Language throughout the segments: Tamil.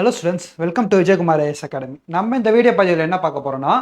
Hello students, welcome to Vijayakumar IS academy. நம்ம இந்த வீடியோ பதிவில் என்ன பார்க்க போறோம்னா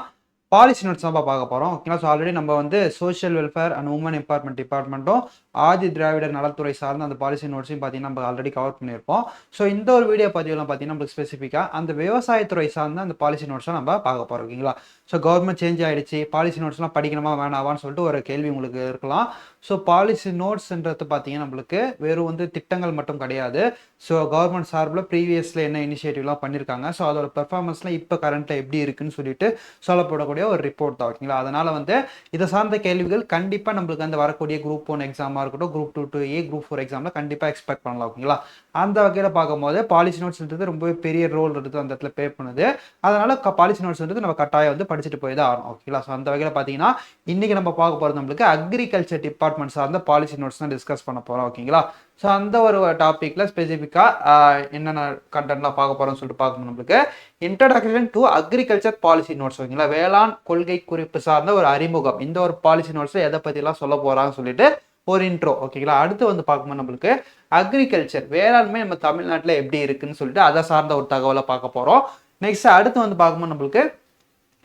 பாலிசி நோட்ஸ் தான் பார்க்க போறோம். ஓகேங்களா? ஸோ ஆல்ரெடி நம்ம வந்து social welfare and women empowerment டிபார்ட்மெண்ட்டும் ஆதி திராவிடர் நலத்துறை சார்ந்த அந்த பாலிசி நோட்ஸையும் பார்த்தீங்கன்னா நம்ம ஆல்ரெடி கவர் பண்ணியிருப்போம். ஸோ இந்த ஒரு வீடியோ பதிவுலாம் பார்த்தீங்கன்னா நம்மளுக்கு ஸ்பெசிஃபிக்காக அந்த விவசாயத்துறை சார்ந்த அந்த பாலிசி நோட்ஸை நம்ம பார்க்க போறோம். ஓகேங்களா? ஸோ கவர்மெண்ட் சேஞ்ச் ஆயிடுச்சு, பாலிசி நோட்ஸ்லாம் படிக்கணுமா வேணாவான்னு சொல்லிட்டு ஒரு கேள்வி உங்களுக்கு இருக்கலாம். ஸோ பாலிசி நோட்ஸ்ன்றது பார்த்தீங்கன்னா நம்மளுக்கு வெறும் வந்து திட்டங்கள் மட்டும் கிடையாது. ஸோ கவர்மெண்ட் சார்பில் ப்ரீவியஸில் என்ன இனிஷியேட்டிவ்லாம் பண்ணியிருக்காங்க, ஸோ அதோட பெர்ஃபார்மன்ஸ்லாம் இப்போ கரண்ட்டில் எப்படி இருக்குன்னு சொல்லிட்டு சொல்லப்படக்கூடிய ஒரு ரிப்போர்ட் தான். ஓகேங்களா? அதனால் வந்து இதை சார்ந்த கேள்விகள் கண்டிப்பாக நம்மளுக்கு அந்த வரக்கூடிய குரூப் 1 எக்ஸாமாக இருக்கட்டும், குரூப் 2 to A, குரூப் 4 எக்ஸாமில் கண்டிப்பாக எக்ஸ்பெக்ட் பண்ணலாம். ஓகேங்களா? அந்த வகையில் பார்க்கும்போது பாலிசி நோட்ஸ்ன்றது ரொம்பவே பெரிய ரோல் எடுத்து அந்த இடத்துல பே பண்ணுது. அதனால் பாலிசி நோட்ஸ்ன்றது நம்ம கட்டாயம் வந்து படிச்சுட்டு போய் தான் ஆகணும். ஓகேங்களா? ஸோ அந்த வகையில் பார்த்தீங்கன்னா இன்றைக்கி நம்ம பார்க்க போகிறது நம்மளுக்கு அக்ரிகல்ச்சர் டிபார்ட்மெண்ட் சார்ந்த பாலிசி நோட்ஸ் தான் டிஸ்கஸ் பண்ண போகிறோம். ஓகேங்களா? ஸோ அந்த ஒரு டாப்பிக்கில் ஸ்பெசிஃபிக்காக என்னென்ன கண்டென்ட்லாம் பார்க்க போகிறோம்னு சொல்லிட்டு பார்க்கணும். நம்மளுக்கு introduction to agriculture policy notes. ஓகேங்களா? வேளாண் கொள்கை குறிப்பு சார்ந்த ஒரு அறிமுகம். இந்த ஒரு பாலிசி நோட்ஸில் எதை பற்றிலாம் சொல்ல போகிறாங்கன்னு சொல்லிட்டு ஒரு இன்ட்ரோ. ஓகேங்களா? அடுத்து வந்து பார்க்கும்போது நம்மளுக்கு அக்ரிகல்ச்சர் வேளாண்மை நம்ம தமிழ்நாட்டில் எப்படி இருக்குன்னு சொல்லிட்டு அதை சார்ந்த ஒரு தகவலை பார்க்க போகிறோம். நெக்ஸ்ட் அடுத்து வந்து பார்க்கும்போது நம்மளுக்கு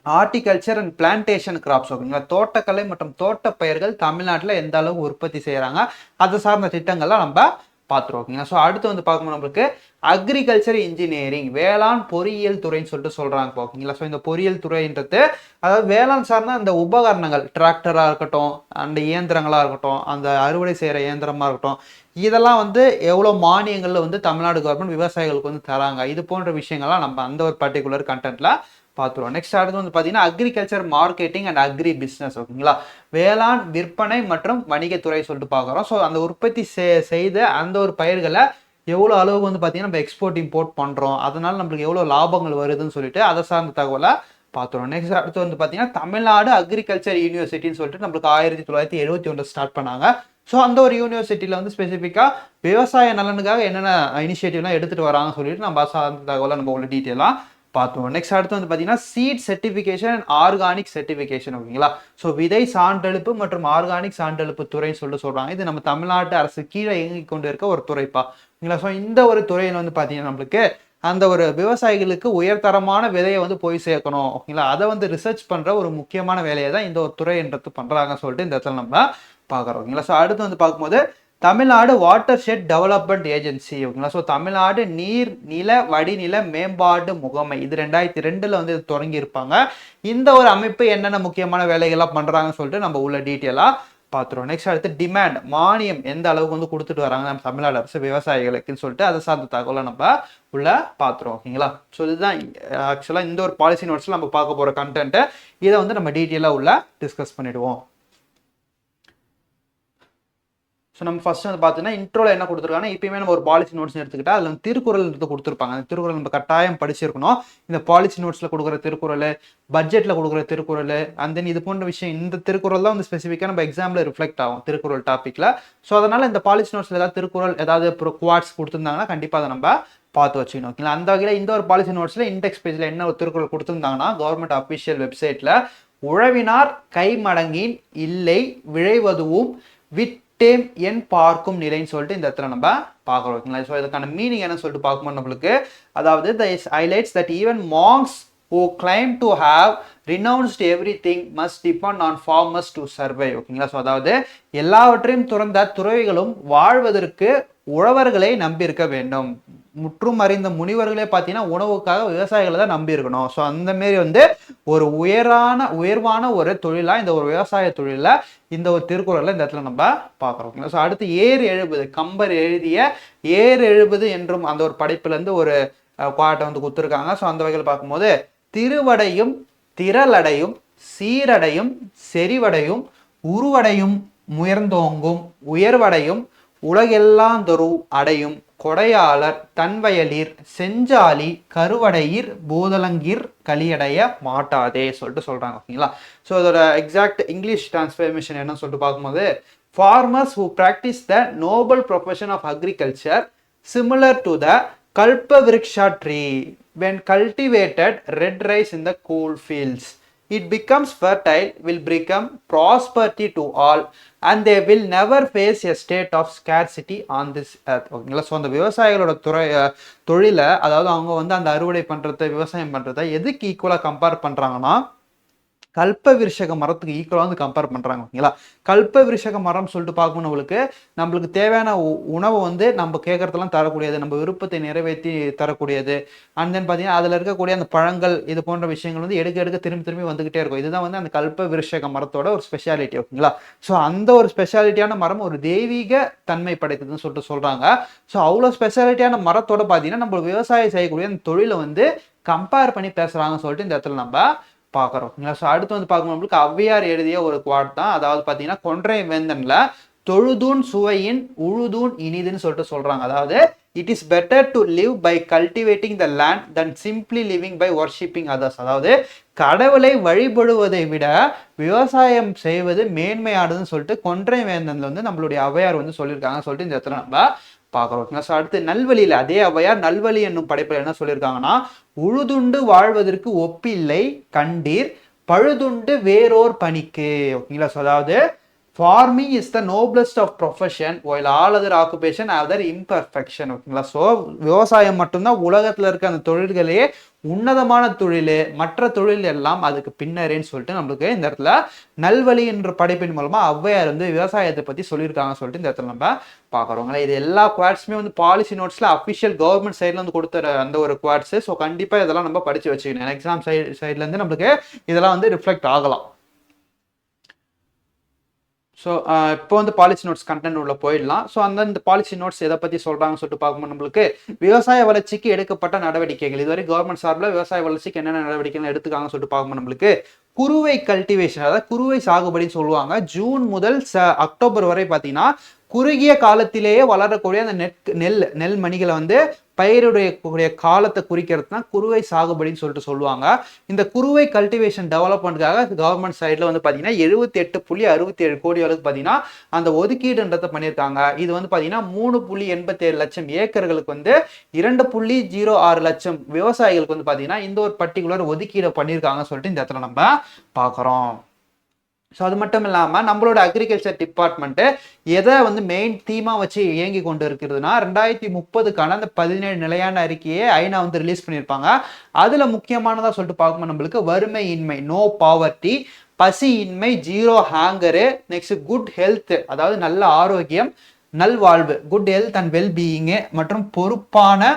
ஹார்டிகல்ச்சர் அண்ட் பிளான்டேஷன் கிராப்ஸ். ஓகேங்களா? தோட்டக்கலை மற்றும் தோட்ட பயிர்கள் தமிழ்நாட்டில் எந்த அளவுக்கு உற்பத்தி செய்கிறாங்க, அதை சார்ந்த திட்டங்கள்லாம் நம்ம பார்த்துருவோம். ஓகேங்களா? ஸோ அடுத்து வந்து பார்க்கும்போது நம்மளுக்கு அக்ரிகல்ச்சர் இன்ஜினியரிங் வேளாண் பொறியியல் துறைன்னு சொல்லிட்டு சொல்கிறாங்க. ஓகேங்களா? ஸோ இந்த பொறியியல் துறைன்றது அதாவது வேளாண் சார்ந்த அந்த உபகரணங்கள், டிராக்டராக இருக்கட்டும், அந்த இயந்திரங்களாக இருக்கட்டும், அந்த அறுவடை செய்கிற இயந்திரமாக இருக்கட்டும், இதெல்லாம் வந்து எவ்வளோ மானியங்களில் வந்து தமிழ்நாடு கவர்மெண்ட் விவசாயிகளுக்கு வந்து தராங்க, இது போன்ற விஷயங்கள்லாம் நம்ம அந்த ஒரு பர்டிகுலர் கண்டென்ட்ல பார்த்துருவோம். நெக்ஸ்ட் அடுத்து வந்து பார்த்தீங்கன்னா agriculture marketing and agri business. ஓகேங்களா? வேளாண் விற்பனை மற்றும் வணிகத்துறை சொல்லிட்டு பார்க்குறோம். ஸோ அந்த உற்பத்தி செய்த அந்த ஒரு பயிர்களை எவ்வளோ அளவுக்கு வந்து பார்த்தீங்கன்னா நம்ம எக்ஸ்போர்ட் இம்போர்ட் பண்ணுறோம், அதனால நம்மளுக்கு எவ்வளோ லாபங்கள் வருதுன்னு சொல்லிட்டு அதை சார்ந்த தகவலை பார்த்துருவோம். நெக்ஸ்ட் அடுத்து வந்து பார்த்தீங்கன்னா தமிழ்நாடு அக்ரிகல்ச்சர் யூனிவர்சிட்டின்னு சொல்லிட்டு நம்மளுக்கு 1971 ஸ்டார்ட் பண்ணாங்க. ஸோ அந்த ஒரு யூனிவர்சிட்டியில் வந்து ஸ்பெசிஃபிக்காக விவசாய நலனுக்காக என்னென்ன இனிஷியேட்டிவ்லாம் எடுத்துகிட்டு வராங்கன்னு சொல்லிட்டு நம்ம சார்ந்த தகவலை நம்ம உள்ள டீட்டெயிலாக பார்த்துருவோம். நெக்ஸ்ட் அடுத்து வந்து பார்த்தீங்கன்னா seat certification and organic certification. ஓகேங்களா? ஸோ விதை சான்றெழுப்பு மற்றும் ஆர்கானிக் சான்றெழுப்பு துறைன்னு சொல்கிறாங்க. இது நம்ம தமிழ்நாட்டு அரசு கீழே இயங்கி கொண்டு இருக்க ஒரு துறைப்பா. ஓகேங்களா? ஸோ இந்த ஒரு துறையில் வந்து பார்த்தீங்கன்னா நம்மளுக்கு அந்த ஒரு விவசாயிகளுக்கு உயர்தரமான விதையை வந்து போய் சேர்க்கணும். ஓகேங்களா? அதை வந்து ரிசர்ச் பண்ணுற ஒரு முக்கியமான வேலையை தான் இந்த ஒரு துறைன்றது பண்ணுறாங்கன்னு சொல்லிட்டு இந்த இடத்துல நம்ம பார்க்குறோம். ஓகேங்களா? ஸோ அடுத்து வந்து பார்க்கும்போது Tamil Nadu watershed development agency. ஓகேங்களா? ஸோ தமிழ்நாடு நீர் நில வடிநில மேம்பாடு முகமை, இது 2002 வந்து தொடங்கி இருப்பாங்க. இந்த ஒரு அமைப்பு என்னென்ன முக்கியமான வேலைகள்லாம் பண்ணுறாங்கன்னு சொல்லிட்டு நம்ம உள்ள டீட்டெயிலாக பார்த்துருவோம். நெக்ஸ்ட் அடுத்து டிமாண்ட் மானியம் எந்த அளவுக்கு வந்து கொடுத்துட்டு வராங்க நம்ம தமிழ்நாடு அரசு விவசாயிகளுக்குன்னு சொல்லிட்டு அதை சார்ந்த தகவலை நம்ம உள்ள பார்த்துருவோம். ஓகேங்களா? ஸோ இதுதான் ஆக்சுவலாக இந்த ஒரு பாலிசி நோட்ஸில் நம்ம பார்க்க போகிற கண்டென்ட்டு. இதை வந்து நம்ம டீட்டெயிலாக உள்ள டிஸ்கஸ் பண்ணிடுவோம். ஸோ நம்ம ஃபர்ஸ்ட் வந்து பார்த்தீங்கன்னா இன்ட்ரோல என்ன கொடுத்துருக்காங்கன்னா, இப்பயுமே நம்ம ஒரு பாலிசி நோட்ஸ் எடுத்துக்கிட்டா அதில் திருக்குறள் கொடுத்துருப்பாங்க. அந்த திருக்குறள் நம்ம கட்டாயம் படிச்சிருக்கணும். இந்த பாலிசி நோட்ஸில் கொடுக்குற திருக்குறள், பட்ஜெட்டில் கொடுக்குற திருக்குறள், அண்ட் தென் இது போன்ற விஷயம், இந்த திருக்குறள் தான் வந்து ஸ்பெசிஃபிக்காக நம்ம எக்ஸாமில் ரிஃப்ளெக்ட் ஆகும் திருக்குறள் டாப்பிக்கில். ஸோ அதனால் இந்த பாலிசி நோட்ஸில் ஏதாவது திருக்குறள் ஏதாவது குவாட்ஸ் கொடுத்துருந்தாங்கன்னா கண்டிப்பாக அதை நம்ம பார்த்து வச்சுக்கணும். ஓகேங்களா? அந்த வகையில் இந்த ஒரு பாலிசி நோட்ஸில் இண்டெக்ஸ் பேஜில் என்ன ஒரு திருக்குறள் கொடுத்துருந்தாங்கன்னா, கவர்மெண்ட் அஃபிஷியல் வெப்சைட்டில் உழவினார் கைமடங்கின் இல்லை விழைவதுவும் விட்டேம் என் பார்க்கும் நிலைன்னு சொல்லிட்டு இந்த இடத்துல நம்ம பார்க்குறோம். ஓகேங்களா? ஸோ இதுக்கான மீனிங் என்னன்னு சொல்லிட்டு பார்க்கும்போது நம்மளுக்கு அதாவது this highlights that even monks who claim to have renounced everything must depend on farmers to survive. ஓகேங்களா? ஸோ அதாவது எல்லாவற்றையும் துறந்த துறவிகளும் வாழ்வதற்கு உழவர்களை நம்பி இருக்க வேண்டும். முற்றும் அறிந்த முனிவர்களே பார்த்தீங்கன்னா உணவுக்காக விவசாயிகளை தான் நம்பி இருக்கணும். ஸோ அந்த மாரி வந்து ஒரு உயர்வான ஒரு தொழிலாக இந்த ஒரு விவசாய தொழிலில் இந்த ஒரு திருக்குறளில் இந்த இடத்துல நம்ம பார்க்குறோம். ஸோ அடுத்து ஏர் எழுபது, கம்பர் எழுதிய ஏர் எழுபது என்றும் அந்த ஒரு படைப்புலேருந்து ஒரு பாட்டை வந்து கொடுத்துருக்காங்க. ஸோ அந்த வகையில் பார்க்கும்போது திருவடையும் திரளடையும் சீரடையும் செறிவடையும் உருவடையும் முயர்ந்தோங்கும் உயர்வடையும் உலகெல்லாம் தொரு அடையும் கொடையாளர் தன்வயலீர் செஞ்சாலி கருவடையீர் பூதலங்கீர் கலியடைய மாட்டாதே சொல்லிட்டு சொல்றாங்க. ஓகேங்களா? ஸோ இதோட எக்ஸாக்ட் இங்கிலீஷ் டிரான்ஸ்ஃபர்மேஷன் என்னன்னு சொல்லிட்டு பார்க்கும்போது, farmers who practice the noble profession of agriculture similar to the kalpa vriksha tree when cultivated red rice in the cool fields. it becomes fertile, will become prosperity to all, and they will never face a state of scarcity on this earth. ஓகேங்களா. ஸோ அந்த விவசாயிகளோட தொழிலை, அதாவது அவங்க வந்து அந்த அறுவடை பண்றதை, விவசாயம் பண்றதை எதுக்கு ஈக்குவலா கம்பேர் பண்றாங்கன்னா, கல்ப விருஷக மரத்துக்கு ஈக்குவலாக வந்து கம்பேர் பண்ணுறாங்க. ஓகேங்களா. கல்ப விருஷக மரம் சொல்லிட்டு பார்க்கணும், நம்மளுக்கு தேவையான உணவை வந்து நம்ம கேட்கறதெல்லாம் தரக்கூடியது, நம்ம விருப்பத்தை நிறைவேற்றி தரக்கூடியது. அண்ட் தென் பார்த்தீங்கன்னா அதில் இருக்கக்கூடிய அந்த பழங்கள் இது போன்ற விஷயங்கள் வந்து எடுக்க திரும்பி திரும்பி வந்துகிட்டே இருக்கும். இதுதான் வந்து அந்த கல்ப விருஷக மரத்தோட ஒரு ஸ்பெஷாலிட்டி. ஓகேங்களா. ஸோ அந்த ஒரு ஸ்பெஷாலிட்டியான மரம் ஒரு தெய்வீக தன்மை படைத்ததுன்னு சொல்லிட்டு சொல்றாங்க. ஸோ அவ்வளோ ஸ்பெஷாலிட்டியான மரத்தோட பார்த்தீங்கன்னா நம்ம விவசாயம் செய்யக்கூடிய அந்த தொழிலை வந்து கம்பேர் பண்ணி பேசுறாங்கன்னு சொல்லிட்டு இந்த இடத்துல நம்ம பார்க்குறோம். ஸோ அடுத்து வந்து பார்க்கணும், நம்மளுக்கு ஔவையார் எழுதிய ஒரு குவாட் தான். அதாவது பார்த்தீங்கன்னா கொன்றை வேந்தன்ல தொழுதூன் சுவையின் உழுதூன் இனிதுன்னு சொல்லிட்டு சொல்றாங்க. அதாவது it is better to live by cultivating the land than simply living by worshipping others. அதாவது கடவுளை வழிபடுவதை விட விவசாயம் செய்வது மேன்மையானதுன்னு சொல்லிட்டு கொன்றை வேந்தன்ல வந்து நம்மளுடைய ஔவையார் வந்து சொல்லியிருக்காங்க சொல்லிட்டு இந்த இடத்துல நம்ம பார்க்குறோம். ஸோ அடுத்து நல்வழியில் அதே ஔவையார் நல்வழி என்னும் படைப்பில் என்ன சொல்லியிருக்காங்கன்னா, உழுதுண்டு வாழ்வதற்கு ஒப்பில்லை கண்டீர் பழுதுண்டு வேறோர் பணிக்கு. ஓகேங்களா. ஸோ அதாவது farming is the noblest of profession while all other occupation have their imperfection. ஓகேங்களா. ஸோ விவசாயம் மட்டும்தான் உலகத்தில் இருக்க அந்த தொழில்களே உன்னதமான தொழில், மற்ற தொழில் எல்லாம் அதுக்கு பின்னரேன்னு சொல்லிட்டு நம்மளுக்கு இந்த இடத்துல நல்வழி என்ற படைப்பின் மூலமா ஔவையார் வந்து விவசாயத்தை பத்தி சொல்லியிருக்காங்க சொல்லிட்டு இந்த இடத்துல நம்ம பார்க்குறோங்களா. இது எல்லா குவாட்ஸுமே வந்து பாலிசி நோட்ஸ்ல அஃபிஷியல் கவர்மெண்ட் சைட்ல வந்து கொடுத்துற அந்த ஒரு குவாட்ஸ். ஸோ கண்டிப்பா இதெல்லாம் நம்ம படிச்சு வச்சுக்கணும். எக்ஸாம் சைட்ல இருந்து நம்மளுக்கு இதெல்லாம் வந்து ரிஃப்ளெக்ட் ஆகலாம். ஸோ இப்போ வந்து பாலிசி நோட்ஸ் கண்டென்ட் உள்ள போயிடலாம். ஸோ அந்த பாலிசி நோட்ஸ் எதை பற்றி சொல்கிறாங்கன்னு சொல்லிட்டு பார்க்கும்போது நம்மளுக்கு விவசாய வளர்ச்சிக்கு எடுக்கப்பட்ட நடவடிக்கைகள், இதுவரை கவர்மெண்ட் சார்பில் விவசாய வளர்ச்சிக்கு என்னென்ன நடவடிக்கைகள் எடுத்துக்காங்கன்னு சொல்லிட்டு பார்க்கும்போது நம்மளுக்கு குறுவை கல்டிவேஷன், அதாவது குறுவை சாகுபடின்னு சொல்லுவாங்க. ஜூன் முதல் அக்டோபர் வரை பார்த்தீங்கன்னா குறுகிய காலத்திலேயே வளரக்கூடிய அந்த நெல் மணிகளை வந்து பயிருடைய காலத்தை குறிக்கிறது தான் குறுவை சாகுபடின்னு சொல்லிட்டு சொல்லுவாங்க. இந்த குறுவை கல்டிவேஷன் டெவலப்மெண்ட்காக கவர்மெண்ட் சைடில் வந்து பார்த்தீங்கன்னா 78.67 கோடி அளவுக்கு பார்த்தீங்கன்னா அந்த ஒதுக்கீடுன்றதை பண்ணியிருக்காங்க. இது வந்து பார்த்தீங்கன்னா 3.87 லட்சம் ஏக்கர்களுக்கு வந்து 2.06 லட்சம் விவசாயிகளுக்கு வந்து பார்த்தீங்கன்னா இந்த ஒரு பர்டிகுலர் ஒதுக்கீடு பண்ணியிருக்காங்கன்னு சொல்லிட்டு இந்த இடத்துல நம்ம பார்க்குறோம். ஸோ அது மட்டும் இல்லாமல் நம்மளோட அக்ரிகல்ச்சர் டிபார்ட்மெண்ட்டு எதை வந்து மெயின் தீமாக வச்சு இயங்கி கொண்டு இருக்கிறதுனா 2030க்கான அந்த 17 நிலையான அறிக்கையை ஐநா வந்து ரிலீஸ் பண்ணியிருப்பாங்க. அதில் முக்கியமானதாக சொல்லிட்டு பார்க்கும்போது நம்மளுக்கு வறுமை இன்மை, நோ பாவர்ட்டி, பசி இன்மை, zero hangar, next good health, அதாவது நல்ல ஆரோக்கியம், நல்வாழ்வு, குட் ஹெல்த் அண்ட் வெல்பீயிங்கு, மற்றும் பொறுப்பான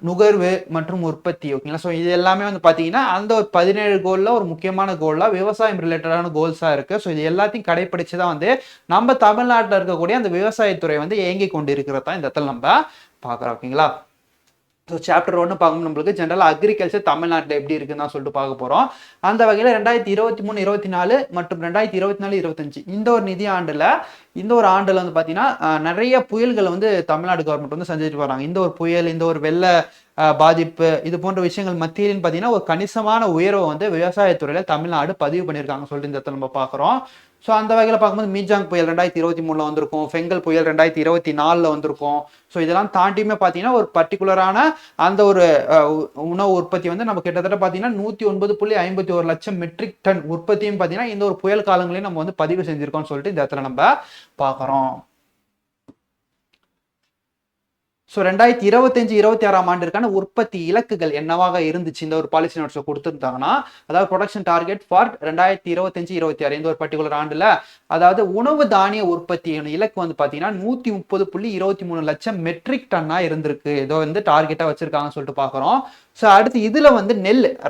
நுகர்வு மற்றும் உற்பத்தி. ஓகேங்களா. ஸோ இது எல்லாமே வந்து பார்த்தீங்கன்னா அந்த ஒரு 17 கோலில் ஒரு முக்கியமான கோலாக விவசாயம் ரிலேட்டடான கோல்ஸாக இருக்குது. ஸோ இது எல்லாத்தையும் கடைப்பிடிச்சு தான் வந்து நம்ம தமிழ்நாட்டில் இருக்கக்கூடிய அந்த விவசாயத்துறை வந்து இயங்கி கொண்டு இருக்கிறதா இந்த இடத்துல நம்ம பார்க்குறோம். ஓகேங்களா. ஸோ சாப்டர் 1 பார்க்கணும் நம்மளுக்கு ஜென்ரலாக அக்ரிகல்ச்சர் தமிழ்நாட்டில் எப்படி இருக்குன்னு தான் சொல்லிட்டு பார்க்க போகிறோம். அந்த வகையில் 2023-24 மற்றும் 2024-25 இந்த ஒரு நிதி ஆண்டில் வந்து பார்த்தீங்கன்னா நிறைய புயல்களை வந்து தமிழ்நாடு கவர்மெண்ட் வந்து செஞ்சுட்டு வராங்க. இந்த ஒரு புயல், இந்த ஒரு வெள்ள பாதிப்பு, இது போன்ற விஷயங்கள் மத்தியிலும் பார்த்தீங்கன்னா ஒரு கணிசமான உயர்வை வந்து விவசாயத்துறையில் தமிழ்நாடு பதிவு பண்ணியிருக்காங்க சொல்லிட்டு இந்த இடத்துல நம்ம பார்க்குறோம். ஸோ அந்த வகையில் பார்க்கும்போது மீஜாங் புயல் 2023 வந்திருக்கும், ஃபெங்கல் புயல் 2024 வந்திருக்கும். ஸோ இதெல்லாம் தாண்டியுமே பார்த்தீங்கன்னா ஒரு பர்டிகுலரான அந்த ஒரு உணவு உற்பத்தி வந்து நம்ம கிட்டத்தட்ட பார்த்தீங்கன்னா 109.51 லட்சம் மெட்ரிக் டன் உற்பத்தியும் பார்த்தீங்கன்னா இந்த ஒரு புயல் காலங்களையும் நம்ம வந்து பதிவு செஞ்சிருக்கோம்னு சொல்லிட்டு இந்த இடத்துல நம்ம பார்க்குறோம். ஸோ 2025-26 ஆண்டிற்கான உற்பத்தி இலக்குகள் என்னவாக இருந்துச்சு இந்த ஒரு பாலிசி நோட்ஸை கொடுத்துருந்தாங்கன்னா, அதாவது ப்ரொடக்ஷன் டார்கெட் ஃபார் 2025-26 இந்த ஒரு பர்டிகுலர் ஆண்டில், அதாவது உணவு தானிய உற்பத்தியின் இலக்கு வந்து பார்த்தீங்கன்னா 130.23 லட்சம் மெட்ரிக் டன்னாக இருந்திருக்கு. இதோ வந்து டார்கெட்டாக வச்சிருக்காங்கன்னு சொல்லிட்டு பார்க்குறோம். ஸோ அடுத்து இதில் வந்து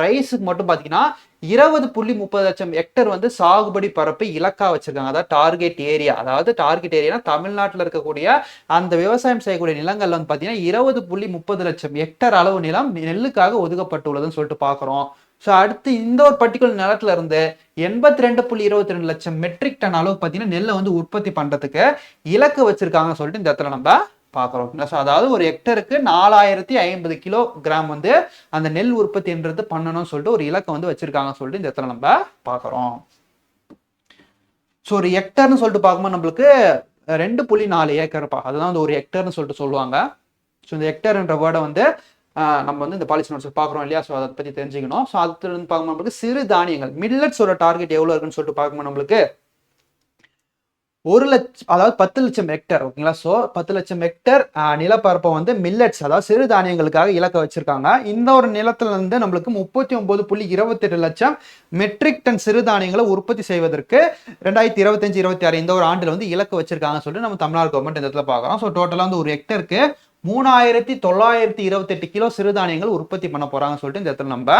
ரைஸுக்கு மட்டும் பார்த்தீங்கன்னா 20.30 லட்சம் ஹெக்டர் வந்து சாகுபடி பரப்பு இலக்கா வச்சிருக்காங்க. அதாவது டார்கெட் ஏரியா, அதாவது டார்கெட் ஏரியா தமிழ்நாட்டில் இருக்கக்கூடிய அந்த விவசாயம் செய்யக்கூடிய நிலங்கள் வந்து பார்த்தீங்கன்னா 20.30 லட்சம் ஹெக்டர் அளவு நிலம் நெல்லுக்காக ஒதுக்கப்பட்டுள்ளதுன்னு சொல்லிட்டு பார்க்குறோம். ஸோ அடுத்து இந்த ஒரு பர்டிகுலர் நிலத்துல இருந்து 82.22 லட்சம் மெட்ரிக் டன் அளவு பார்த்தீங்கன்னா நெல்லை வந்து உற்பத்தி பண்றதுக்கு இலக்கு வச்சிருக்காங்கன்னு சொல்லிட்டு இந்த இடத்துல நம்ம பார்க்குறோம். அதாவது ஒரு ஹெக்டருக்கு 4050 கிலோகிராம் வந்து அந்த நெல் உற்பத்தின்றது பண்ணணும்னு சொல்லிட்டு ஒரு இலக்கை வந்து வச்சிருக்காங்கன்னு சொல்லிட்டு இந்த இடத்துல நம்ம பார்க்குறோம். ஸோ ஒரு ஹெக்டர்னு சொல்லிட்டு பார்க்கும்போது நம்மளுக்கு 2.4 ஏக்கர்ப்பா, அதுதான் வந்து ஒரு ஹெக்டர்னு சொல்லிட்டு சொல்லுவாங்க. ஸோ இந்த ஹெக்டர்ன்ற வேர்டை வந்து நம்ம வந்து இந்த பாலிசி நோட்ஸ் பார்க்குறோம் இல்லையா. ஸோ அதை பற்றி தெரிஞ்சுக்கணும். ஸோ அது வந்து பார்க்கும்போது நம்மளுக்கு சிறு தானியங்கள் மில்லட்ஸோட டார்கெட் எவ்வளோ இருக்குன்னு சொல்லிட்டு பார்க்கும்போது நம்மளுக்கு 1 லட்சம், அதாவது 10 லட்சம் ஹெக்டர். ஓகேங்களா. ஸோ 10 லட்சம் ஹெக்டர் நிலப்பரப்பை வந்து மில்லட்ஸ், அதாவது சிறு தானியங்களுக்காக இலக்க வச்சிருக்காங்க. இந்த ஒரு நிலத்துல இருந்து நம்மளுக்கு 39.28 லட்சம் மெட்ரிக் டன் சிறுதானியங்களை உற்பத்தி செய்வதற்கு 2025-26 இந்த ஒரு ஆண்டுல வந்து இலக்கு வச்சிருக்காங்க சொல்லிட்டு நம்ம தமிழ்நாடு கவர்மெண்ட் இந்த இடத்துல பார்க்குறோம். ஸோ டோட்டலாக வந்து ஒரு ஹெக்டருக்கு 3928 கிலோ சிறுதானியங்கள் உற்பத்தி பண்ண போறாங்கன்னு சொல்லிட்டு இந்த இடத்துல நம்ம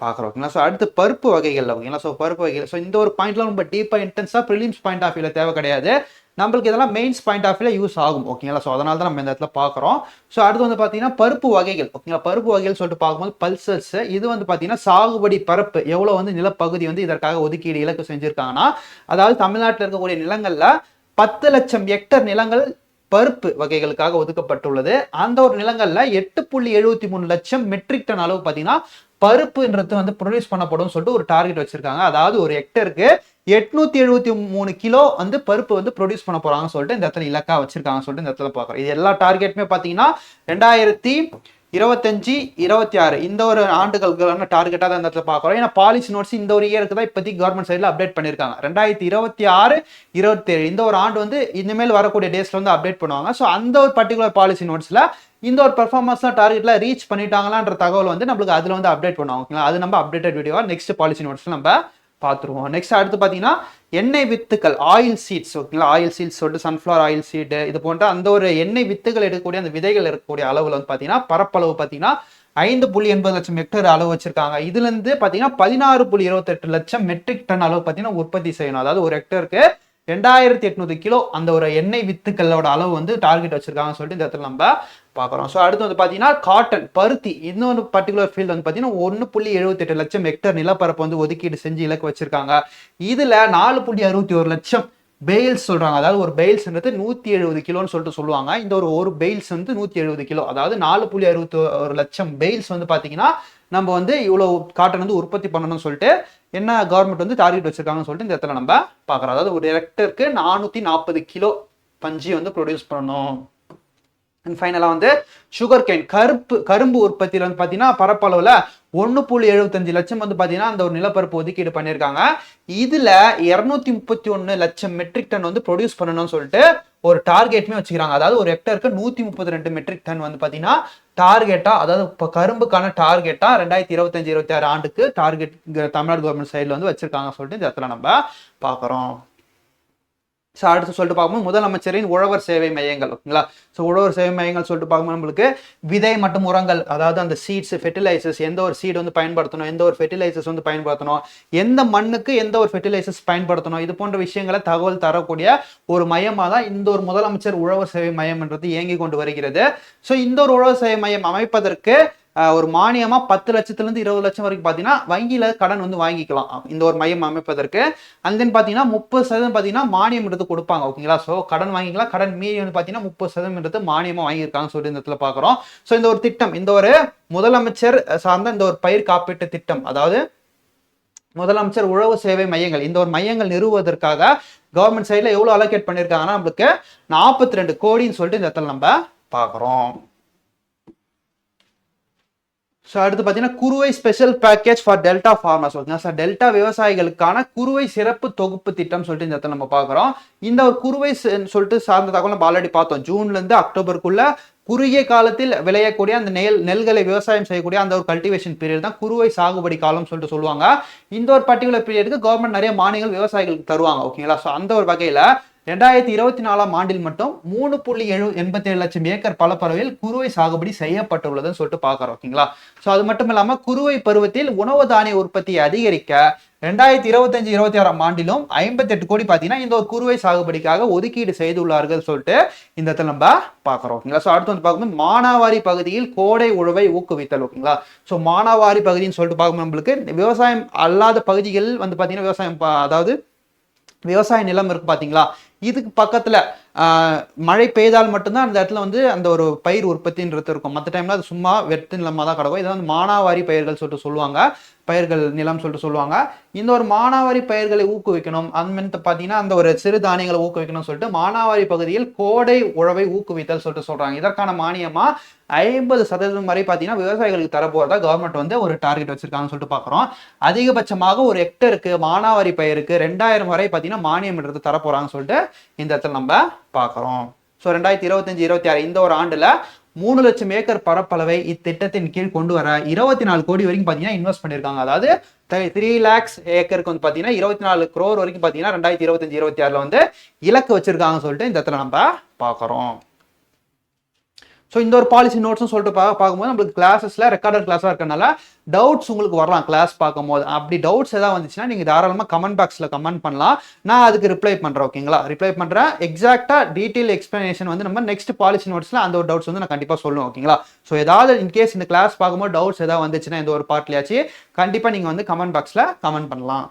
பார்க்குறோம். ஓகேங்களா. ஸோ அடுத்து பருப்பு வகைகள். ஓகேங்களா. ஸோ பருப்பு வகைகள். ஸோ இந்த ஒரு பாயிண்ட்லாம் ரொம்ப டீப்பாக இன்டென்ஸாக ப்ரிலிம்ஸ் பாயிண்ட் ஆஃப் வியூல தேவை கிடையாது. நம்மளுக்கு இதெல்லாம் மெயின்ஸ் பாயிண்ட் ஆஃப் வியூல யூஸ் ஆகும். ஓகேங்களா. ஸோ அதனால தான் நம்ம இந்த இடத்துல பார்க்குறோம். ஸோ அடுத்து வந்து பார்த்தீங்கன்னா பருப்பு வகைகள். ஓகேங்களா. பருப்பு வகைகள் சொல்லிட்டு பார்க்கும்போது பல்சஸ். இது வந்து பார்த்தீங்கன்னா சாகுபடி பரப்பு எவ்வளோ வந்து நிலப்பகுதி வந்து இதற்காக ஒதுக்கீடு இலக்கு செஞ்சிருக்காங்கன்னா, அதாவது தமிழ்நாட்டில் இருக்கக்கூடிய நிலங்கள்ல 10 லட்சம் ஹெக்டர் நிலங்கள் பருப்பு வகைகளுக்காக ஒதுக்கப்பட்டுள்ளது. அந்த ஒரு நிலங்கள்ல 8.73 லட்சம் மெட்ரிக் டன் அளவு பார்த்தீங்கன்னா பருப்புன்றது வந்து ப்ரொடியூஸ் பண்ணப்படும் சொல்லிட்டு ஒரு டார்கெட் வச்சிருக்காங்க. அதாவது ஒரு ஹெக்டருக்கு 873 கிலோ வந்து பருப்பு வந்து ப்ரொடியூஸ் பண்ண போறாங்கன்னு சொல்லிட்டு இந்த இடத்துல இலக்கா வச்சிருக்காங்க சொல்லிட்டு இந்த இடத்துல பார்க்குறோம். இது எல்லா டார்கெட்டுமே பார்த்தீங்கன்னா 2025-26 இந்த ஒரு ஆண்டுகளுக்கான டார்கெட்டாக தான் இந்த இடத்துல பார்க்குறோம். ஏன்னா பாலிசி நோட்ஸ் இந்த ஒரு இயருக்கு தான் இப்போதைக்கு கவர்மெண்ட் சைடில் அப்டேட் பண்ணியிருக்காங்க. 2026-27 இந்த ஒரு ஆண்டு வந்து இனிமேல் வரக்கூடிய டேஸ்ல வந்து அப்டேட் பண்ணுவாங்க. ஸோ அந்த ஒரு பர்டிகுலர் பாலிசி நோட்ஸ்ல இந்த ஒரு பெர்ஃபார்மன்ஸ்லாம் டார்கெட்ல ரீச் பண்ணிட்டாங்களான்ற தகவல் வந்து நம்மளுக்கு அதுல வந்து அப்டேட் பண்ணுவாங்க. ஓகேங்களா. அது நம்ம அப்டேட்டட் வீடியோவா நெக்ஸ்ட் பாலிசி நோட்ஸ்ல நம்ம பார்த்துருவோம். நெக்ஸ்ட் அடுத்து பார்த்தீங்கன்னா எண்ணெய் வித்துக்கள், ஆயில் சீட்ஸ். ஓகேங்களா. ஆயில் சீட்ஸ் சொல்லிட்டு சன்ஃப்ளவர் ஆயில் சீடு இது போன்ற அந்த ஒரு எண்ணெய் வித்துகள் எடுக்கக்கூடிய அந்த விதைகள் இருக்கக்கூடிய அளவுல வந்து பார்த்தீங்கன்னா பரப்பளவு பார்த்தீங்கன்னா 5.80 லட்சம் ஹெக்டர் அளவு வச்சிருக்காங்க. இதுல இருந்து பார்த்தீங்கன்னா 16.28 லட்சம் மெட்ரிக் டன் அளவு பார்த்தீங்கன்னா உற்பத்தி செய்யணும். அதாவது ஒரு ஹெக்டருக்கு 2800 கிலோ அந்த ஒரு எண்ணெய் வித்துக்களோட அளவு வந்து டார்கெட் வச்சிருக்காங்கன்னு சொல்லிட்டு இந்த இடத்துல நம்ம பார்க்குறோம். ஸோ அடுத்து வந்து பார்த்தீங்கன்னா காட்டன், பருத்தி. இன்னொரு பர்டிகுலர் ஃபீல்டு வந்து பார்த்தீங்கன்னா 1.78 லட்சம் ஹெக்டர் நிலப்பரப்பு வந்து ஒதுக்கீடு செஞ்சு இலக்கு வச்சிருக்காங்க. இதுல 4.61 லட்சம் பெயில்ஸ் சொல்றாங்க. அதாவது ஒரு பெயில்ஸ்ன்றது 170 கிலோன்னு சொல்லிட்டு சொல்லுவாங்க. இந்த ஒரு பெயில்ஸ் வந்து 170 கிலோ. அதாவது 4.61 லட்சம் பெயில்ஸ் வந்து பார்த்தீங்கன்னா நம்ம வந்து இவ்வளவு காட்டன் வந்து உற்பத்தி பண்ணணும்னு சொல்லிட்டு என்ன கவர்மெண்ட் வந்து டார்கெட் வச்சிருக்காங்கன்னு சொல்லிட்டு இந்த இடத்துல நம்ம பார்க்குறோம். அதாவது ஒரு ஹெக்டருக்கு 440 கிலோ பஞ்சு வந்து ப்ரொடியூஸ் பண்ணணும். அண்ட் ஃபைனலாக வந்து சுகர் கேன், கரும்பு உற்பத்தியில் வந்து பார்த்தீங்கன்னா பரப்பளவில் 1.75 லட்சம் வந்து பார்த்தீங்கன்னா அந்த ஒரு நிலப்பரப்பு ஒதுக்கீடு பண்ணியிருக்காங்க. இதில் 231 லட்சம் மெட்ரிக் டன் வந்து ப்ரொடியூஸ் பண்ணணும்னு சொல்லிட்டு ஒரு டார்கெட்டுமே வச்சுக்கிறாங்க. அதாவது ஒரு ஹெக்டருக்கு 132 மெட்ரிக் டன் வந்து பார்த்தீங்கன்னா டார்கெட்டா, அதாவது இப்போ கரும்புக்கான டார்கெட்டா 2025-26 ஆண்டுக்கு டார்கெட் தமிழ்நாடு கவர்மெண்ட் சைடில் வந்து வச்சிருக்காங்க சொல்லிட்டு இந்த இடத்துல நம்ம பார்க்குறோம். ஸோ அடுத்து சொல்லிட்டு பார்க்கும்போது முதலமைச்சரின் உழவர் சேவை மையங்கள். ஓகேங்களா. ஸோ உழவர் சேவை மையங்கள் சொல்லிட்டு பார்க்கும்போது நம்மளுக்கு விதை மற்றும் உரங்கள், அதாவது அந்த சீட்ஸ், ஃபெர்டிலைசர்ஸ், எந்த ஒரு சீடு வந்து பயன்படுத்தணும், எந்த ஒரு ஃபெர்டிலைசர்ஸ் வந்து பயன்படுத்தணும், எந்த மண்ணுக்கு எந்த ஒரு ஃபெர்டிலைசர்ஸ் பயன்படுத்தணும், இது போன்ற விஷயங்களை தகவல் தரக்கூடிய ஒரு மையமாக தான் இந்த ஒரு முதலமைச்சர் உழவர் சேவை மையம்ன்றது இயங்கி கொண்டு வருகிறது. ஸோ இந்த ஒரு உழவர் சேவை மையம் அமைப்பதற்கு ஒரு மானியமா 10 லட்சத்திலிருந்து 20 லட்சம் வரைக்கும் பார்த்தீங்கன்னா வங்கியில கடன் வந்து வாங்கிக்கலாம் இந்த ஒரு மையம் அமைப்பதற்கு. அண்ட் தென் பார்த்தீங்கன்னா 30% பார்த்தீங்கன்னா மானியம் எடுத்து கொடுப்பாங்க. ஓகேங்களா. ஸோ கடன் வாங்கிக்கலாம். கடன் மீறி வந்து பார்த்தீங்கன்னா 30% மானியமா வாங்கியிருக்காங்க சொல்லி இந்த இடத்துல பார்க்குறோம். ஸோ இந்த ஒரு திட்டம், இந்த ஒரு முதலமைச்சர் சார்ந்த இந்த ஒரு பயிர் காப்பீட்டு திட்டம், அதாவது முதலமைச்சர் உழவு சேவை மையங்கள், இந்த ஒரு மையங்கள் நிறுவுவதற்காக கவர்மெண்ட் சைடில் எவ்வளோ அலோகேட் பண்ணியிருக்காங்கன்னா நம்மளுக்கு 42 கோடின்னு சொல்லிட்டு இந்த இடத்துல நம்ம பார்க்குறோம். ஸோ அடுத்து பார்த்தீங்கன்னா குறுவை special package for delta farmers. ஓகேங்களா. சார் டெல்டா விவசாயிகளுக்கான குறுவை சிறப்பு தொகுப்பு திட்டம் சொல்லிட்டு இந்த இடத்துல நம்ம பார்க்குறோம். இந்த ஒரு குறுவை சொல்லிட்டு சார்ந்த தகவல் நம்ம ஆல்ரெடி பார்த்தோம். ஜூன்லேருந்து அக்டோபருக்குள்ள குறுகிய காலத்தில் விளையக்கூடிய அந்த நெல்களை விவசாயம் செய்யக்கூடிய அந்த ஒரு கல்டிவேஷன் பீரியட் தான் குறுவை சாகுபடி காலம் சொல்லிட்டு சொல்லுவாங்க. இந்த ஒரு பர்டிகுலர் பீரியடுக்கு கவர்மெண்ட் நிறைய மானியங்கள் விவசாயிகளுக்கு தருவாங்க. ஓகேங்களா. ஸோ அந்த ஒரு வகையில் 2024 ஆண்டில் மட்டும் 3.87 லட்சம் ஏக்கர் பலப்பரவில் குறுவை சாகுபடி செய்யப்பட்டுள்ளதுன்னு சொல்லிட்டு பார்க்குறோம். ஓகேங்களா. ஸோ அது மட்டும் இல்லாமல் குறுவை பருவத்தில் உணவு தானிய உற்பத்தியை அதிகரிக்க 2025-26 ஆண்டிலும் 58 கோடி பார்த்தீங்கன்னா இந்த ஒரு குறுவை சாகுபடிக்காக ஒதுக்கீடு செய்துள்ளார்கள் சொல்லிட்டு இந்த இடத்துல நம்ம பார்க்குறோம். ஓகேங்களா. ஸோ அடுத்து வந்து பார்க்கும்போது மானாவாரி பகுதியில் கோடை உழவை ஊக்குவித்தல். ஓகேங்களா. ஸோ மானாவாரி பகுதின்னு சொல்லிட்டு பார்க்கும்போது நம்மளுக்கு விவசாயம் அல்லாத பகுதிகள் வந்து பார்த்தீங்கன்னா விவசாயம், அதாவது விவசாய நிலம் இருக்கு பார்த்தீங்களா, இதுக்கு பக்கத்தில் மழை பெய்தால் மட்டும்தான் அந்த இடத்துல வந்து அந்த ஒரு பயிர் உற்பத்தின்றது இருக்கும். மற்ற டைம்ல அது சும்மா வெட்டு நிலமாக தான் கிடக்கும். இதை வந்து மானாவாரி பயிர்கள் சொல்லிட்டு சொல்லுவாங்க, பயிர்கள் நிலம் சொல்லிட்டு சொல்லுவாங்க. இந்த ஒரு மானாவாரி பயிர்களை ஊக்குவிக்கணும், அந்த பார்த்தீங்கன்னா அந்த ஒரு சிறு தானியங்களை ஊக்குவிக்கணும்னு சொல்லிட்டு மானாவாரி பகுதியில் கோடை உழவை ஊக்குவித்தல் சொல்லிட்டு சொல்றாங்க. இதற்கான மானியமா 50% வரை பார்த்தீங்கன்னா விவசாயிகளுக்கு தரப்போறதா கவர்மெண்ட் வந்து ஒரு டார்கெட் வச்சிருக்காங்கன்னு சொல்லிட்டு பார்க்குறோம். அதிகபட்சமாக ஒரு ஹெக்டருக்கு மானாவாரி பயிருக்கு 2000 வரை பார்த்தீங்கன்னா மானியம் எடுத்து தரப்போறாங்கன்னு சொல்லிட்டு இந்த இடத்துல நம்ம பார்க்குறோம். ஸோ 2025-26 இந்த ஒரு ஆண்டுல 3 லட்சம் ஏக்கர் பரப்பளவை இத்திட்டத்தின் கீழ் கொண்டு வர 24 கோடி வரைக்கும் பார்த்தீங்கன்னா இன்வெஸ்ட் பண்ணியிருக்காங்க. அதாவது 3 lakhs ஏக்கருக்கு வந்து பார்த்தீங்கன்னா 24 crore வரைக்கும் பார்த்தீங்கன்னா 2025-26 வந்து இலக்கு வச்சிருக்காங்கன்னு சொல்லிட்டு இந்த இடத்துல நம்ம பார்க்குறோம். ஸோ இந்த ஒரு பாலிசி நோட்ஸ்னு சொல்லிட்டு பார்க்கும்போது நம்மளுக்கு கிளாஸஸ்ல ரெக்கார்டட் கிளாஸாக இருக்கனால டவுட்ஸ் உங்களுக்கு வரலாம் கிளாஸ் பார்க்கும்போது. அப்படி டவுட்ஸ் ஏதாவது வந்துச்சுன்னா நீங்கள் தாராளமாக கமெண்ட் பாக்ஸில் கமெண்ட் பண்ணலாம், நான் அதுக்கு ரிப்ளை பண்ணுறேன். ஓகேங்களா, ரிப்ளை பண்ணுறேன். எக்ஸாக்டாக டீட்டெயில் எக்ஸ்பிளனேஷன் வந்து நம்ம நெக்ஸ்ட் பாலிசி நோட்ஸில் அந்த ஒரு டவுட்ஸ் வந்து நான் கண்டிப்பாக சொல்லுவேன். ஓகேங்களா, ஸோ ஏதாவது இன்கேஸ் இந்த கிளாஸ் பார்க்கும்போது டவுட்ஸ் ஏதாவது வந்துச்சுன்னா இந்த ஒரு பார்ட்லையாச்சு கண்டிப்பாக நீங்கள் வந்து கமெண்ட் பாக்ஸில் கமெண்ட் பண்ணலாம்.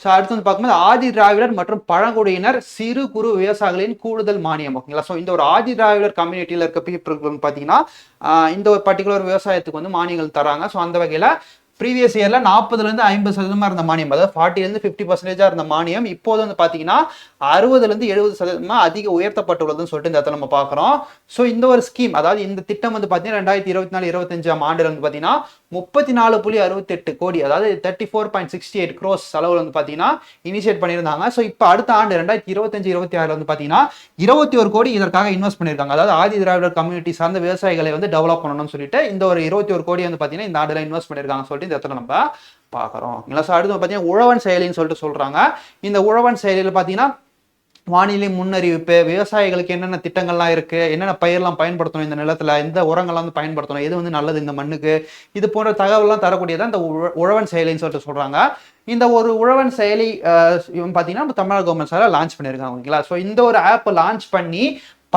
ஸோ அடுத்து வந்து பார்க்கும்போது ஆதி திராவிடர் மற்றும் பழங்குடியினர் சிறு குறு விவசாயிகளின் கூடுதல் மானியம். ஓகேங்களா, ஸோ இந்த ஒரு ஆதி திராவிடர் கம்யூனிட்டியில் இருக்க பீப்புளுக்கு வந்து பார்த்தீங்கன்னா இந்த ஒரு பர்டிகுலர் விவசாயத்துக்கு வந்து மானியங்கள் தராங்க. ஸோ அந்த வகையில் ப்ரீவியஸ் இயர்ல 40% இருந்த மானியம், அதாவது 40% இருந்த மானியம் இப்போது வந்து பார்த்தீங்கன்னா 60-70% அதிக உயர்த்தப்பட்டுள்ளதுன்னு சொல்லிட்டு இந்த இடத்துல நம்ம பார்க்குறோம். ஸோ இந்த ஒரு ஸ்கீம், அதாவது இந்த திட்டம் வந்து பார்த்தீங்கன்னா 2024-25 ஆண்டில் வந்து பார்த்தீங்கன்னா 34.68 கோடி, அதாவது 34.68 crores செலவில் வந்து பார்த்தீங்கன்னா இனிஷியேட் பண்ணியிருந்தாங்க. ஸோ இப்போ அடுத்த ஆண்டு 2025-26 வந்து பார்த்தீங்கன்னா 21 கோடி இதற்காக இன்வெஸ்ட் பண்ணியிருக்காங்க. அதாவது ஆதி திராவிடர் கம்யூனிட்டி சார்ந்த விவசாயிகளை வந்து டெவலப் பண்ணணும்னு சொல்லிட்டு இந்த ஒரு 21 கோடி வந்து பார்த்தீங்கன்னா இந்த ஆண்டில் இன்வெஸ்ட் பண்ணியிருக்காங்க சொல்லிட்டு இந்த இடத்துல நம்ம பார்க்குறோம். அடுத்து பார்த்தீங்கன்னா உழவன் செயலின்னு சொல்லிட்டு சொல்றாங்க. இந்த உழவன் செயலியில் பார்த்தீங்கன்னா வானிலை முன்னறிவிப்பு, விவசாயிகளுக்கு என்னென்ன திட்டங்கள்லாம் இருக்கு, என்னென்ன பயிரெல்லாம் பயன்படுத்தணும், இந்த நிலத்துல எந்த உரங்கள்லாம் வந்து பயன்படுத்தணும், எது வந்து நல்லது இந்த மண்ணுக்கு, இது போன்ற தகவல்லாம் தரக்கூடியதான் இந்த உழவன் செயலின்னு சொல்லிட்டு சொல்றாங்க. இந்த ஒரு உழவன் செயலி பார்த்தீங்கன்னா தமிழ்நாடு கவர்மெண்ட் சார் லான்ச் பண்ணியிருக்காங்க. ஓகேங்களா, ஸோ இந்த ஒரு ஆப் லான்ச் பண்ணி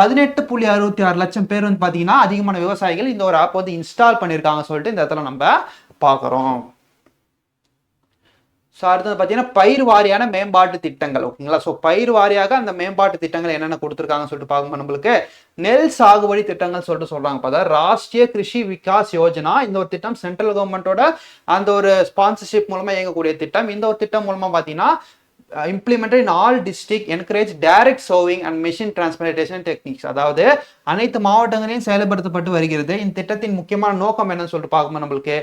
18.66 லட்சம் பேர் வந்து பார்த்தீங்கன்னா அதிகமான விவசாயிகள் இந்த ஒரு ஆப் வந்து இன்ஸ்டால் பண்ணியிருக்காங்க சொல்லிட்டு இந்த இடத்துல நம்ம பார்க்குறோம். ஸோ அடுத்தது பார்த்தீங்கன்னா பயிர் வாரியான மேம்பாட்டு திட்டங்கள். ஓகேங்களா, ஸோ பயிர் வாரியாக அந்த மேம்பாட்டு திட்டங்கள் என்னென்ன கொடுத்துருக்காங்கன்னு சொல்லிட்டு பார்க்கும்போது நம்மளுக்கு நெல் சாகுபடி திட்டங்கள் சொல்லிட்டு சொல்றாங்க. அதாவது ராஷ்டிரிய கிருஷி விகாஸ் யோஜனா, இந்த ஒரு திட்டம் சென்ட்ரல் கவர்மெண்டோட அந்த ஒரு ஸ்பான்சர்ஷிப் மூலமா இயங்கக்கூடிய திட்டம். இந்த ஒரு திட்டம் மூலமா பார்த்தீங்கன்னா implemented in all district encourage direct sowing and machine transplantation techniques, அதாவது அனைத்து மாவட்டங்களையும் செயல்படுத்தப்பட்டு வருகிறது. இந்த திட்டத்தின் முக்கியமான நோக்கம் என்னன்னு சொல்லிட்டு பார்க்கும்போது நம்மளுக்கு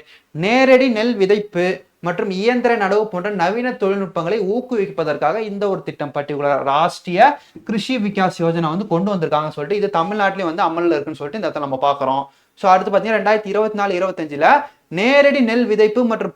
நேரடி நெல் விதைப்பு மற்றும் இயந்திர நடவு போன்ற நவீன தொழில்நுட்பங்களை ஊக்குவிப்பதற்காக இந்த ஒரு திட்டம் பர்டிகுலர் ராஷ்டிரிய கிருஷி விகாஸ் யோஜனா வந்து கொண்டு வந்திருக்காங்கன்னு சொல்லிட்டு இது தமிழ்நாட்டிலேயும் வந்து அமலில் இருக்குன்னு சொல்லிட்டு இந்த இடத்துல நம்ம பார்க்குறோம். ஸோ அடுத்து பார்த்தீங்கன்னா 2024-25 நேரடி நெல் விதைப்பு மற்றும்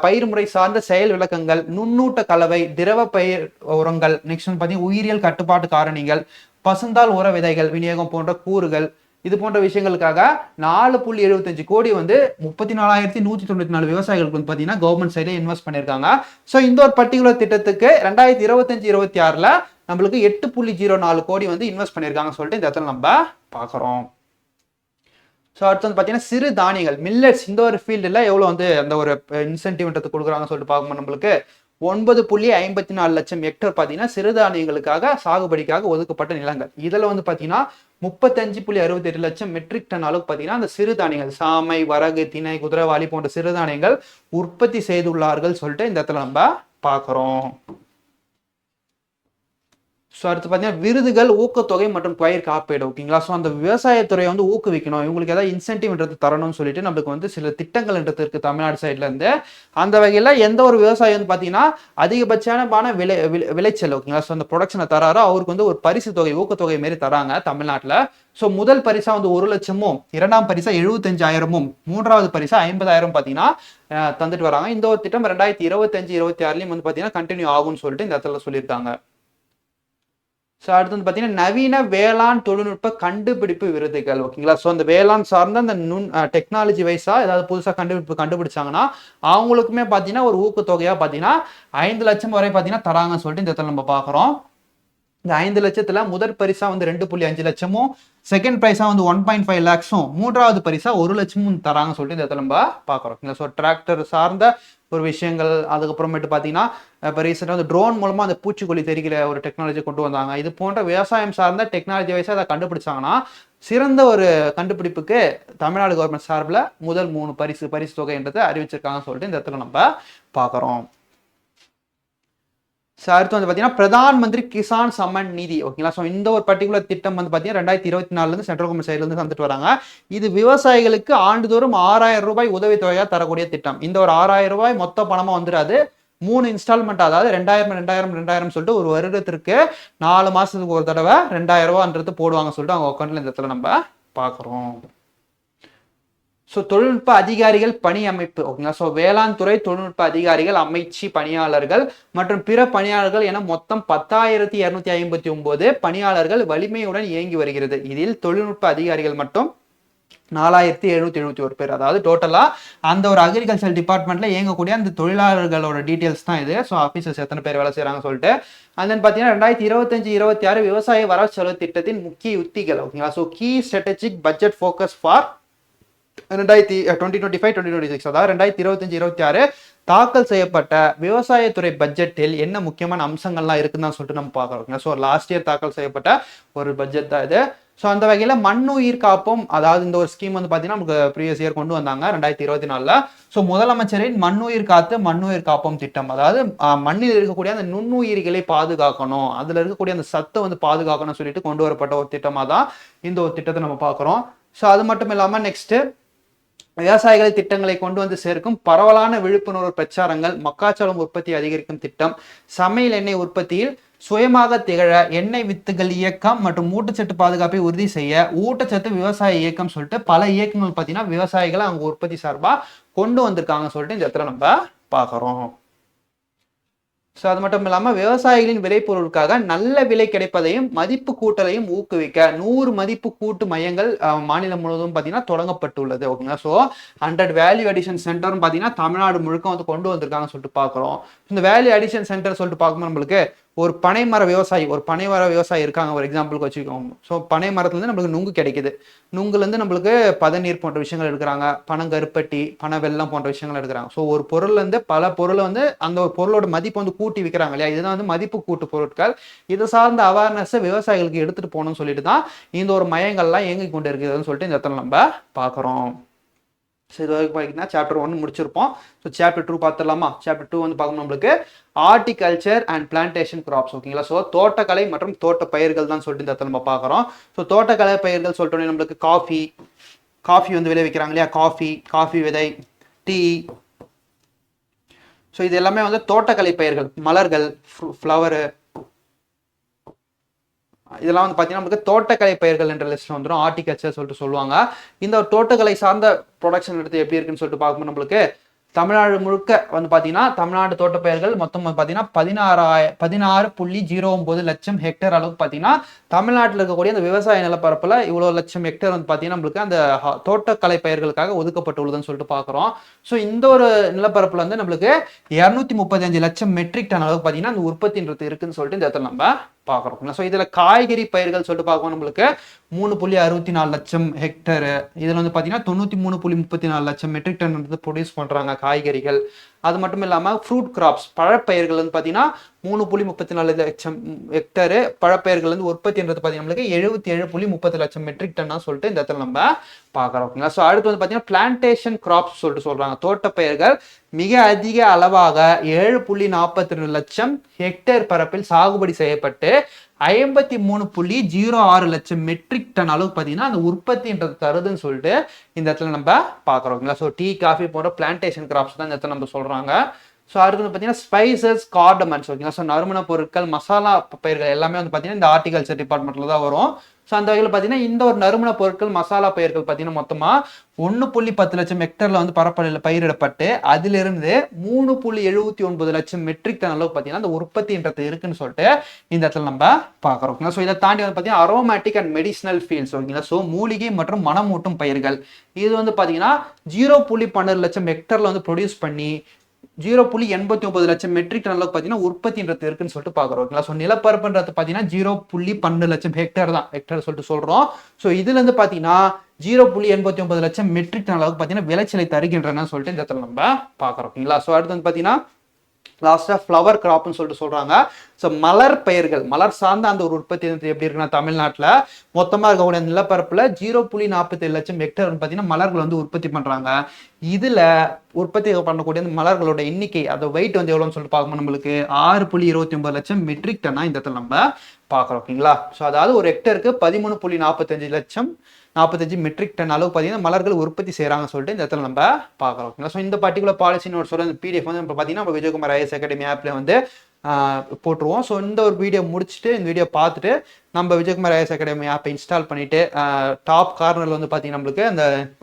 பயிர் முறை சார்ந்த செயல் விளக்கங்கள், நுண்ணூட்ட கலவை, திரவ பயிர் உரங்கள், நெக்ஸ்ட் வந்து பார்த்தீங்கன்னா உயிரியல் கட்டுப்பாட்டு காரணிகள், பசுந்தாள் உர விதைகள் விநியோகம் போன்ற கூறுகள், இது போன்ற விஷயங்களுக்காக 4.75 கோடி வந்து 34,194 விவசாயிகளுக்கு வந்து பார்த்தீங்கன்னா கவர்மெண்ட் சைடில் இன்வெஸ்ட் பண்ணியிருக்காங்க. ஸோ இந்த ஒரு பர்டிகுலர் திட்டத்துக்கு 2025-26 நம்மளுக்கு 8.04 கோடி வந்து இன்வெஸ்ட் பண்ணியிருக்காங்க சொல்லிட்டு இந்த இடத்துல நம்ம பார்க்குறோம். ஸோ அடுத்து வந்து பார்த்தீங்கன்னா சிறு தானியங்கள் மில்லட்ஸ், இந்த ஒரு ஃபீல்டில் எவ்வளோ வந்து அந்த ஒரு இன்சென்டிவ்ன்றது கொடுக்குறாங்கன்னு சொல்லிட்டு பார்க்கும்போது நம்மளுக்கு 9.54 லட்சம் ஹெக்டேர் பார்த்தீங்கன்னா சிறுதானியங்களுக்காக சாகுபடிக்காக ஒதுக்கப்பட்ட நிலங்கள். இதில் வந்து பார்த்தீங்கன்னா 35.68 லட்சம் மெட்ரிக் டன் அளவுக்கு பார்த்தீங்கன்னா அந்த சிறுதானியங்கள் சாமை, வரகு, திணை, குதிரைவாளி போன்ற சிறுதானியங்கள் உற்பத்தி செய்துள்ளார்கள் சொல்லிட்டு இந்த இடத்துல நம்ம பார்க்குறோம். ஸோ அடுத்து பார்த்தீங்கன்னா விருதுகள், ஊக்கத்தொகை மற்றும் பயிர் காப்பீடு. ஓகேங்களா, ஸோ அந்த விவசாயத்துறையை வந்து ஊக்குவிக்கணும், இவங்களுக்கு ஏதாவது இன்சென்டிவ்ன்றது தரணும்னு சொல்லிட்டு நம்மளுக்கு வந்து சில திட்டங்கள்ன்றது இருக்கு தமிழ்நாடு சைட்ல இருந்து. அந்த வகையில் எந்த ஒரு விவசாயி வந்து பார்த்தீங்கன்னா அதிகபட்சமான விளைச்சல், ஓகேங்களா, ஸோ அந்த ப்ரொடக்ஷனை தராரோ அவருக்கு வந்து ஒரு பரிசு தொகை, ஊக்கத்தொகை மாரி தராங்க தமிழ்நாட்டில். ஸோ முதல் பரிசா வந்து 1 லட்சமும், இரண்டாம் பரிசா 75,000, மூன்றாவது பரிசா 50,000 பார்த்தீங்கன்னா தந்துட்டு வராங்க. இந்த ஒரு திட்டம் 2025-26 வந்து பார்த்தீங்கன்னா கண்டினியூ ஆகும்னு சொல்லிட்டு இந்த இடத்துல சொல்லியிருக்காங்க. ஸோ அடுத்து வந்து பார்த்தீங்கன்னா நவீன வேளாண் தொழில்நுட்ப கண்டுபிடிப்பு விருதுகள். ஓகேங்களா, ஸோ அந்த வேளாண் சார்ந்த அந்த டெக்னாலஜி வைஸா ஏதாவது புதுசாக கண்டுபிடிச்சாங்கன்னா அவங்களுக்குமே பார்த்தீங்கன்னா ஒரு ஊக்கத்தொகையாக பார்த்தீங்கன்னா 5 லட்சம் வரை பார்த்தீங்கன்னா தராங்கன்னு சொல்லிட்டு இந்த இடத்துல நம்ம பார்க்குறோம். இந்த 5 லட்சத்துல முதல் பரிசா வந்து 2.5 லட்சமும், செகண்ட் பிரைஸா வந்து 1.5 லேக்ஸும், மூன்றாவது பரிசா 1 லட்சமும் தராங்க சொல்லிட்டு இந்த இடத்துல நம்ம பாக்குறோம். ஸோ டிராக்டர் சார்ந்த ஒரு விஷயங்கள், அதுக்கப்புறமேட்டு பார்த்தீங்கன்னா இப்போ ரீசெண்டாக வந்து ட்ரோன் மூலமாக அந்த பூச்சிக்கொல்லி தெரிகிற ஒரு டெக்னாலஜி கொண்டு வந்தாங்க. இது போன்ற விவசாயம் சார்ந்த டெக்னாலஜி வைஸாக அதை கண்டுபிடிச்சாங்கன்னா சிறந்த ஒரு கண்டுபிடிப்புக்கு தமிழ்நாடு கவர்மெண்ட் சார்பில் முதல் 3 பரிசு தொகைன்றதை அறிவிச்சிருக்காங்கன்னு சொல்லிட்டு இந்த இடத்துல நம்ம பார்க்குறோம். ஸோ அடுத்து வந்து பார்த்தீங்கன்னா பிரதான் மந்திரி கிசான் சம்மன் நிதி, ஓகேங்களா. ஸோ இந்த ஒரு பர்டிகுலர் திட்டம் வந்து பார்த்தீங்கன்னா 2024 சென்ட்ரல் கவர்மெண்ட் சைட்லேருந்து தந்துட்டு வராங்க. இது விவசாயிகளுக்கு ஆண்டுதோறும் 6000 ரூபாய் உதவித்தொகையாக தரக்கூடிய திட்டம். இந்த ஒரு 6000 ரூபாய் மொத்த பணமாக வந்துடாது, 3 இன்ஸ்டால்மெண்ட், அதாவது 2000 சொல்லிட்டு ஒரு வருடத்திற்கு 4 மாசத்துக்கு ஒரு தடவை 2000 ரூபான்றது போடுவாங்க சொல்லிட்டு அவங்க அக்கௌண்ட்ல இந்த இடத்துல நம்ம பார்க்குறோம். ஸோ தொழில்நுட்ப அதிகாரிகள் பணி அமைப்பு, ஓகேங்களா. ஸோ வேளாண் துறை தொழில்நுட்ப அதிகாரிகள், அமைச்சு பணியாளர்கள் மற்றும் பிற பணியாளர்கள் என மொத்தம் 10,259 பணியாளர்கள் வலிமையுடன் இயங்கி வருகிறது. இதில் தொழில்நுட்ப அதிகாரிகள் மட்டும் 4,771 பேர். அதாவது டோட்டலா அந்த ஒரு அக்ரிகல்ச்சர் டிபார்ட்மெண்ட்ல இயங்கக்கூடிய அந்த தொழிலாளர்களோட டீடைல்ஸ் தான் இது. ஸோ ஆஃபீஸர்ஸ் எத்தனை பேர் வேலை செய்யறாங்க சொல்லிட்டு. அண்ட் தென் பார்த்தீங்கன்னா 2025-26 விவசாய வரவு செலவு திட்டத்தின் முக்கிய உத்திகள், ஓகேங்களா. So key strategic budget focus for 2025-2026, அதாவது 2025-26 தாக்கல் செய்யப்பட்ட விவசாயத்துறை பட்ஜெட்டில் என்ன முக்கியமான அம்சங்கள்லாம் இருக்குன்னு சொல்லிட்டு நம்ம பார்க்குறோம். ஸோ லாஸ்ட் இயர் தாக்கல் செய்யப்பட்ட ஒரு பட்ஜெட் தான் இது. ஸோ அந்த வகையில் மண்ணுயிர் காப்போம், அதாவது இந்த ஒரு ஸ்கீம் வந்து பார்த்தீங்கன்னா நமக்கு ப்ரீவியஸ் இயர் கொண்டு வந்தாங்க 2024. ஸோ முதலமைச்சரின் மண்ணுயிர் காத்து மண்ணுயிர் காப்போம் திட்டம், அதாவது மண்ணில் இருக்கக்கூடிய அந்த நுண்ணுயிரிகளை பாதுகாக்கணும், அதில் இருக்கக்கூடிய அந்த சத்தை வந்து பாதுகாக்கணும்னு சொல்லிட்டு கொண்டு வரப்பட்ட ஒரு திட்டமாக தான் இந்த ஒரு திட்டத்தை நம்ம பார்க்குறோம். ஸோ அது மட்டும் இல்லாமல் நெக்ஸ்ட் விவசாயிகளை திட்டங்களை கொண்டு வந்து சேர்க்கும் பரவலான விழிப்புணர்வு பிரச்சாரங்கள், மக்காச்சோளம் உற்பத்தி அதிகரிக்கும் திட்டம், சமையல் எண்ணெய் உற்பத்தியில் சுயமாக திகழ எண்ணெய் வித்துகள் இயக்கம் மற்றும் ஊட்டச்சத்து பாதுகாப்பை உறுதி செய்ய ஊட்டச்சத்து விவசாய இயக்கம் சொல்லிட்டு பல இயக்கங்கள் பார்த்தீங்கன்னா விவசாயிகளை அவங்க உற்பத்தி சார்பாக கொண்டு வந்திருக்காங்க சொல்லிட்டு இந்த இடத்துல நம்ம பார்க்குறோம். ஸோ அது மட்டும் இல்லாமல் விவசாயிகளின் விளைபொருளுக்காக நல்ல விலை கிடைப்பதையும் மதிப்பு கூட்டலையும் ஊக்குவிக்க 100 மதிப்பு கூட்டு மையங்கள் மாநிலம் முழுவதும் பார்த்தீங்கன்னா தொடங்கப்பட்டுள்ளது, ஓகேங்களா. ஸோ 100 வேல்யூ அடிஷன் சென்டர்னு பார்த்தீங்கன்னா தமிழ்நாடு முழுக்க வந்து கொண்டு வந்திருக்காங்கன்னு சொல்லிட்டு பார்க்குறோம். இந்த வேல்யூ அடிஷன் சென்டர் சொல்லிட்டு பார்க்கும்போது நம்மளுக்கு ஒரு பனைமர விவசாயி இருக்காங்க, ஒரு எக்ஸாம்பிளுக்கு வச்சுக்கோங்க. ஸோ பனை மரத்துலேருந்து நம்மளுக்கு நுங்கு கிடைக்குது, நுங்குலேருந்து நம்மளுக்கு பதநீர் போன்ற விஷயங்கள் எடுக்கிறாங்க, பனங்கருப்பட்டி, பனை வெல்லம் போன்ற விஷயங்கள் எடுக்கிறாங்க. ஸோ ஒரு பொருள்லேருந்து பல பொருளை வந்து அந்த ஒரு பொருளோட மதிப்பு வந்து கூட்டி விற்கிறாங்க இல்லையா, இதுதான் வந்து மதிப்பு கூட்டு பொருட்கள். இது சார்ந்த அவேர்னஸை விவசாயிகளுக்கு எடுத்துகிட்டு போகணும்னு சொல்லிட்டு தான் இந்த ஒரு மையங்கள்லாம் இயங்கி கொண்டு இருக்குதுன்னு சொல்லிட்டு இந்த இடத்துல நம்ம பார்க்குறோம். ஸோ இது வரைக்கும் பார்த்தீங்கன்னா சாப்டர் 1 முடிச்சிருப்போம். ஸோ சாப்டர் 2 பார்த்துடலாமா. சாப்டர் 2 வந்து பார்க்கணும் நம்மளுக்கு ஹார்டிகல்ச்சர் அண்ட் பிளான்டேஷன் கிராப்ஸ், ஓகேங்களா. ஸோ தோட்டக்கலை மற்றும் தோட்ட பயிர்கள் தான் சொல்லிட்டு இந்த இடத்துல நம்ம பார்க்குறோம். ஸோ தோட்டக்கலை பயிர்கள் சொல்லிட்டோன்னே நம்மளுக்கு காஃபி வந்து விளைவிக்கிறாங்க இல்லையா, காஃபி விதை, டீ. ஸோ இது எல்லாமே வந்து தோட்டக்கலை பயிர்கள், மலர்கள், ஃப்ளவரு, இதெல்லாம் வந்து பார்த்தீங்கன்னா நமக்கு தோட்டக்கலை பயிர்கள் என்ற லிஸ்ட்ல வந்துடும், ஹார்டிகல்ச்சர் சொல்லிட்டு சொல்லுவாங்க. இந்த ஒரு தோட்டக்கலை சார்ந்த ப்ரொடக்ஷன் எடுத்து எப்படி இருக்குன்னு சொல்லிட்டு பார்க்கும்போது நம்மளுக்கு தமிழ்நாடு முழுக்க வந்து பார்த்தீங்கன்னா தமிழ்நாடு தோட்டப்பயிர்கள் மொத்தம் பார்த்தீங்கன்னா 16.09 லட்சம் ஹெக்டேர் அளவுக்கு பார்த்தீங்கன்னா தமிழ்நாட்டில் இருக்கக்கூடிய அந்த விவசாய நிலப்பரப்பில் இவ்வளோ லட்சம் ஹெக்டேர் வந்து பார்த்தீங்கன்னா நம்மளுக்கு அந்த தோட்டக்கலை பயிர்களுக்காக ஒதுக்கப்பட்டுள்ளதுன்னு சொல்லிட்டு பார்க்குறோம். ஸோ இந்த ஒரு நிலப்பரப்பில் வந்து நம்மளுக்கு 235 லட்சம் மெட்ரிக் டன் அளவுக்கு பார்த்தீங்கன்னா அந்த உற்பத்தின்றது இருக்குன்னு சொல்லிட்டு இந்த இடத்துல நம்ம பார்க்குறோம். ஸோ இதில் காய்கறி பயிர்கள் சொல்லிட்டு பார்க்கணும் நம்மளுக்கு 3.64 லட்சம் ஹெக்டேர். இதில் வந்து பார்த்தீங்கன்னா 93.34 லட்சம் மெட்ரிக் டன் வந்து ப்ரொடியூஸ் பண்ணுறாங்க காய்கறிகள். அது மட்டும் இல்லாமல் ஃப்ரூட் கிராப்ஸ், பழப்பயிர்கள் வந்து பார்த்தீங்கன்னா 3.34 லட்சம் ஹெக்டேர். பழப்பயிர்கள் வந்து உற்பத்தின்றது பார்த்தீங்கன்னா நம்மளுக்கு 77.30 லட்சம் மெட்ரிக் டன்னா சொல்லிட்டு இந்த இடத்துல நம்ம பார்க்குறோம், ஓகேங்களா. ஸோ அடுத்து வந்து பார்த்தீங்கன்னா பிளான்டேஷன் கிராப்ஸ் சொல்லிட்டு சொல்கிறாங்க. தோட்டப்பயிர்கள் மிக அதிக அளவாக 7.42 லட்சம் ஹெக்டேர் பரப்பில் சாகுபடி செய்யப்பட்டு 53.06 லட்சம் மெட்ரிக் டன் அளவுக்கு பார்த்தீங்கன்னா அந்த உற்பத்தின்றது தருதுன்னு சொல்லிட்டு இந்த இடத்துல நம்ம பார்க்குறோங்களா. ஸோ டீ, காஃபி போன்ற பிளான்டேஷன் கிராப்ஸ் தான் இந்த இடத்துல நம்ம சொல்கிறாங்க. ஸோ அடுத்து வந்து பார்த்தீங்கன்னா ஸ்பைசஸ், கார்டமன்ஸ், ஓகேங்களா. ஸோ நறுமண பொருட்கள், மசாலா பயிர்கள் எல்லாமே வந்து பார்த்தீங்கன்னா இந்த ஹார்டிகல்ச்சர் டிபார்ட்மெண்ட்டில் தான் வரும். ஸோ அந்த வகையில் பார்த்தீங்கன்னா இந்த ஒரு நறுமண பொருட்கள், மசாலா பயிர்கள் பார்த்தீங்கன்னா மொத்தமாக 1.10 லட்சம் ஹெக்டரில் வந்து பயிரிடப்பட்டு அதிலிருந்து 3.79 லட்சம் மெட்ரிக் டன் அளவுக்கு பார்த்தீங்கன்னா அந்த உற்பத்தின்றது இருக்குன்னு சொல்லிட்டு இந்த இடத்துல நம்ம பார்க்குறோம். ஸோ இதை தாண்டி வந்து பார்த்தீங்கன்னா அரோமேட்டிக் அண்ட் மெடிசினல் ஃபீல்ட்ஸ், ஓகேங்களா. ஸோ மூலிகை மற்றும் மனமூட்டும் பயிர்கள் இது வந்து பார்த்தீங்கன்னா 0.12 லட்சம் ஹெக்டரில் வந்து ப்ரொடியூஸ் பண்ணி 0.89 லட்சம் மெட்ரிக் டன் அளவுக்கு பார்த்தீங்கன்னா உற்பத்தின்றது இருக்குன்னு சொல்லிட்டு பார்க்குறோம். ஓகேங்களா? ஸோ நிலப்பரப்புன்றது பார்த்தீங்கன்னா 0.12 லட்சம் ஹெக்டேர் தான், ஹெக்டேர் சொல்லிட்டு சொல்கிறோம். ஸோ இதுலேருந்து பார்த்தீங்கன்னா 0.89 லட்சம் மெட்ரிக் டன் அளவுக்கு பார்த்தீங்கன்னா விளைச்சலை தருகின்றன சொல்லிட்டு இந்த இடத்துல நம்ம பார்க்குறோம். ஓகேங்களா? ஸோ அடுத்து வந்து பார்த்தீங்கன்னா லாஸ்ட்டாக ஃப்ளவர் கிராப்னு சொல்லிட்டு சொல்கிறாங்க. ஸோ மலர் பயிர்கள், மலர் சார்ந்த அந்த ஒரு உற்பத்தி எப்படி இருக்குன்னா தமிழ்நாட்டில் மொத்தமாக இருக்கக்கூடிய நிலப்பரப்பில் 0.47 லட்சம் ஹெக்டேர் பார்த்தீங்கன்னா மலர்கள் வந்து உற்பத்தி பண்ணுறாங்க. இதில் உற்பத்தி பண்ணக்கூடிய அந்த மலர்களோட எண்ணிக்கை, அதை வெயிட் வந்து எவ்வளோன்னு சொல்லிட்டு பார்க்கணும், நம்மளுக்கு 6.29 லட்சம் மெட்ரிக் டன்னா இந்த இடத்துல நம்ம பார்க்குறோம். ஓகேங்களா? ஸோ அதாவது ஒரு ஹெக்டருக்கு 13.45 லட்சம் 45 மெட்ரிக் டன் அளவு பார்த்தீங்கன்னா மலர்கள் உற்பத்தி செய்கிறாங்கன்னு சொல்லிட்டு இந்த இடத்துல நம்ம பார்க்குறோம். ஓகேங்களா? ஸோ இந்த பர்டிகுலர் பாலிசி நோட் சொல்கிற இந்த பிடிஎஃப் வந்து இப்போ பார்த்தீங்கன்னா நம்ம விஜயகுமார் ஐஏஎஸ் அகாடமி ஆப்பில் வந்து போட்டுருவோம். ஸோ இந்த ஒரு வீடியோ முடிச்சுட்டு இந்த வீடியோ பார்த்துட்டு நம்ம விஜயகுமார் ஐஏஎஸ் அகாடமி ஆப்பை இன்ஸ்டால் பண்ணிவிட்டு டாப் கார்னரில் வந்து பார்த்தீங்கன்னா நம்மளுக்கு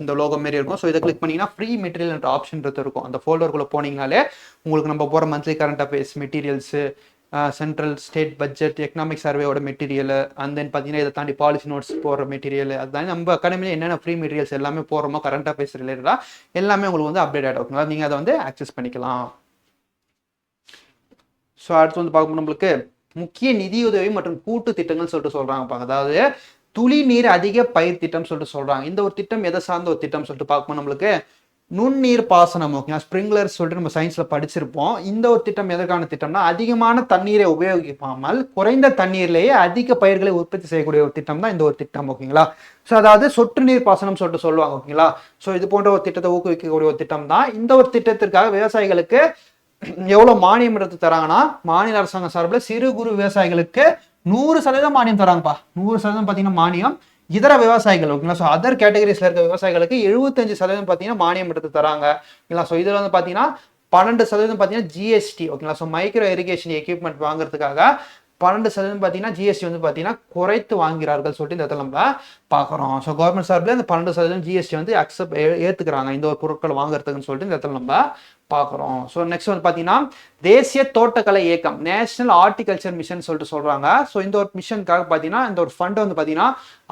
இந்த லோகோ மாரி இருக்கும். ஸோ இதை கிளிக் பண்ணிங்கன்னா ஃப்ரீ மெட்டீரியல் ஆப்ஷன்றது இருக்கும். அந்த ஃபோல்டருக்குள்ளே போனீங்கனாலே உங்களுக்கு நம்ம போகிற monthly current affairs materials, central state budget, economic சர்வேயோட மெட்டீரியல், அண்ட் தென் பார்த்தீங்கன்னா இதை தாண்டி பாலிசி நோட்ஸ் போடுற மெட்டீரியல், அதுதான் நம்ம அகாடமியில் என்னென்ன ஃப்ரீ மெட்டீரியல்ஸ் எல்லாமே போடுறோமோ கரண்ட் அஃபேர்ஸ் ரிலேட்டடாக எல்லாமே உங்களுக்கு வந்து அப்டேட் ஆகிடும். ஓகேங்களா? நீங்கள் அதை வந்து ஆக்சஸ் பண்ணிக்கலாம். ஸோ அடுத்து வந்து பார்க்கணும் நம்மளுக்கு முக்கிய நிதியுதவி மற்றும் கூட்டு திட்டங்கள் சொல்லிட்டு சொல்கிறாங்க. அதாவது துளி நீர் அதிக பயிர் திட்டம் சொல்லிட்டு சொல்கிறாங்க. இந்த ஒரு திட்டம் எதை சார்ந்த ஒரு திட்டம் சொல்லிட்டு பார்க்கணும் நம்மளுக்கு நுண்ணீர் பாசனம். ஓகேங்களா? ஸ்ப்ரிங்க்லர் சொல்லிட்டு நம்ம சயின்ஸில் படிச்சிருப்போம். இந்த ஒரு திட்டம் எதற்கான திட்டம்னா அதிகமான தண்ணீரை உபயோகிக்காமல் குறைந்த தண்ணீர்லேயே அதிக பயிர்களை உற்பத்தி செய்யக்கூடிய ஒரு திட்டம் தான் இந்த ஒரு திட்டம். ஓகேங்களா? ஸோ அதாவது சொட்டு நீர் பாசனம் சொல்லிட்டு சொல்லுவாங்க. ஓகேங்களா? ஸோ இது போன்ற ஒரு திட்டத்தை ஊக்குவிக்கக்கூடிய ஒரு திட்டம் தான். இந்த ஒரு திட்டத்திற்காக விவசாயிகளுக்கு எவ்வளோ மானியம் எடுத்து தராங்கன்னா மாநில அரசாங்கம் சார்பில் சிறு குறு விவசாயிகளுக்கு 100% மானியம் தராங்கப்பா. 100% பார்த்தீங்கன்னா மானியம். இதர விவசாயிகள், ஓகேங்களா? ஸோ அதர் கேட்டகரிஸ்ல இருக்க விவசாயிகளுக்கு 75% பார்த்தீங்கன்னா மானியம் எடுத்து தராங்க. ஓகேங்களா? ஸோ இதில் வந்து பார்த்தீங்கன்னா 12% பார்த்தீங்கன்னா ஜிஎஸ்டி. ஓகேங்களா? ஸோ மைக்ரோ இரிகேஷன் எக்யூப்மெண்ட் வாங்குறதுக்காக 12% பார்த்தீங்கன்னா ஜிஎஸ்டி வந்து பார்த்தீங்கன்னா குறைத்து வாங்கிறார்கள் சொல்லிட்டு இந்த இடத்துல நம்ம பார்க்குறோம். ஸோ கவர்மெண்ட் சார்பில் இந்த 12% ஜிஎஸ்டி வந்து ஏற்றுக்கிறாங்க இந்த ஒரு பொருட்கள் வாங்குறதுக்குன்னு சொல்லிட்டு இந்த இடத்துல நம்ம பார்க்குறோம். ஸோ நெக்ஸ்ட் வந்து பார்த்தீங்கன்னா தேசிய தோட்டக்கலை இயக்கம், நேஷனல் ஹார்டிகல்ச்சர் மிஷன் சொல்லிட்டு சொல்கிறாங்க. ஸோ இந்த ஒரு மிஷனுக்காக பார்த்தீங்கன்னா இந்த ஒரு ஃபண்ட் வந்து பார்த்தீங்கன்னா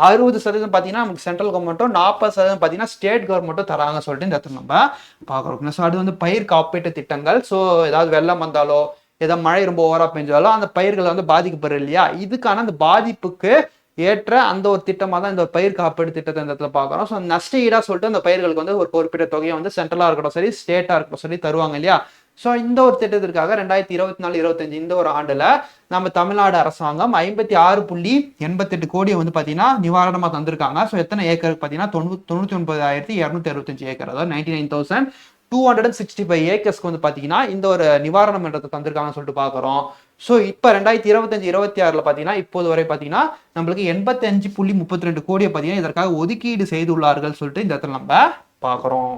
60% பார்த்தீங்கன்னா நமக்கு சென்ட்ரல் கவர்மெண்ட்டும் 40% பார்த்தீங்கன்னா ஸ்டேட் கவர்மெண்ட்டும் தராங்க சொல்லிட்டு இந்த இடத்துல நம்ம பார்க்குறோம். ஸோ அது வந்து பயிர் காப்பீட்டு திட்டங்கள். ஸோ ஏதாவது வெள்ளம் வந்தாலோ ஏதாவது மழை ரொம்ப ஓவரா பெஞ்சாலும் அந்த பயிர்கள் வந்து பாதிக்கப்படுறது இல்லையா, இதுக்கான அந்த பாதிப்புக்கு ஏற்ற அந்த ஒரு திட்டமாக தான் இந்த ஒரு பயிர் காப்பீடு திட்டத்தை இந்த இடத்துல பார்க்குறோம். ஸோ நஷ்ட ஈடாக சொல்லிட்டு அந்த பயிர்களுக்கு வந்து ஒரு குறிப்பிட்ட தொகையை வந்து சென்ட்ரலாக இருக்கட்டும் சரி, ஸ்டேட்டாக இருக்கட்டும் சரி தருவாங்க இல்லையா. ஸோ இந்த ஒரு திட்டத்திற்காக 2024-25 இந்த ஒரு ஆண்டில் நம்ம தமிழ்நாடு அரசாங்கம் 56.88 கோடியை வந்து பார்த்தீங்கன்னா நிவாரணமாக தந்திருக்காங்க. ஸோ எத்தனை ஏக்கருக்கு பார்த்தீங்கன்னா 99,265 ஏக்கர், அதாவது 99,265 ஏக்கர்ஸ்க்கு வந்து பார்த்தீங்கன்னா இந்த ஒரு நிவாரணம் என்றதை தந்திருக்காங்கன்னு சொல்லிட்டு பார்க்குறோம். ஸோ இப்போ 2025-26 பார்த்தீங்கன்னா இப்போது வரை பார்த்தீங்கன்னா நம்மளுக்கு 85.32 கோடியை பார்த்தீங்கன்னா இதற்காக ஒதுக்கீடு செய்துள்ளார்கள் சொல்லிட்டு இந்த இடத்துல நம்ம பார்க்குறோம்.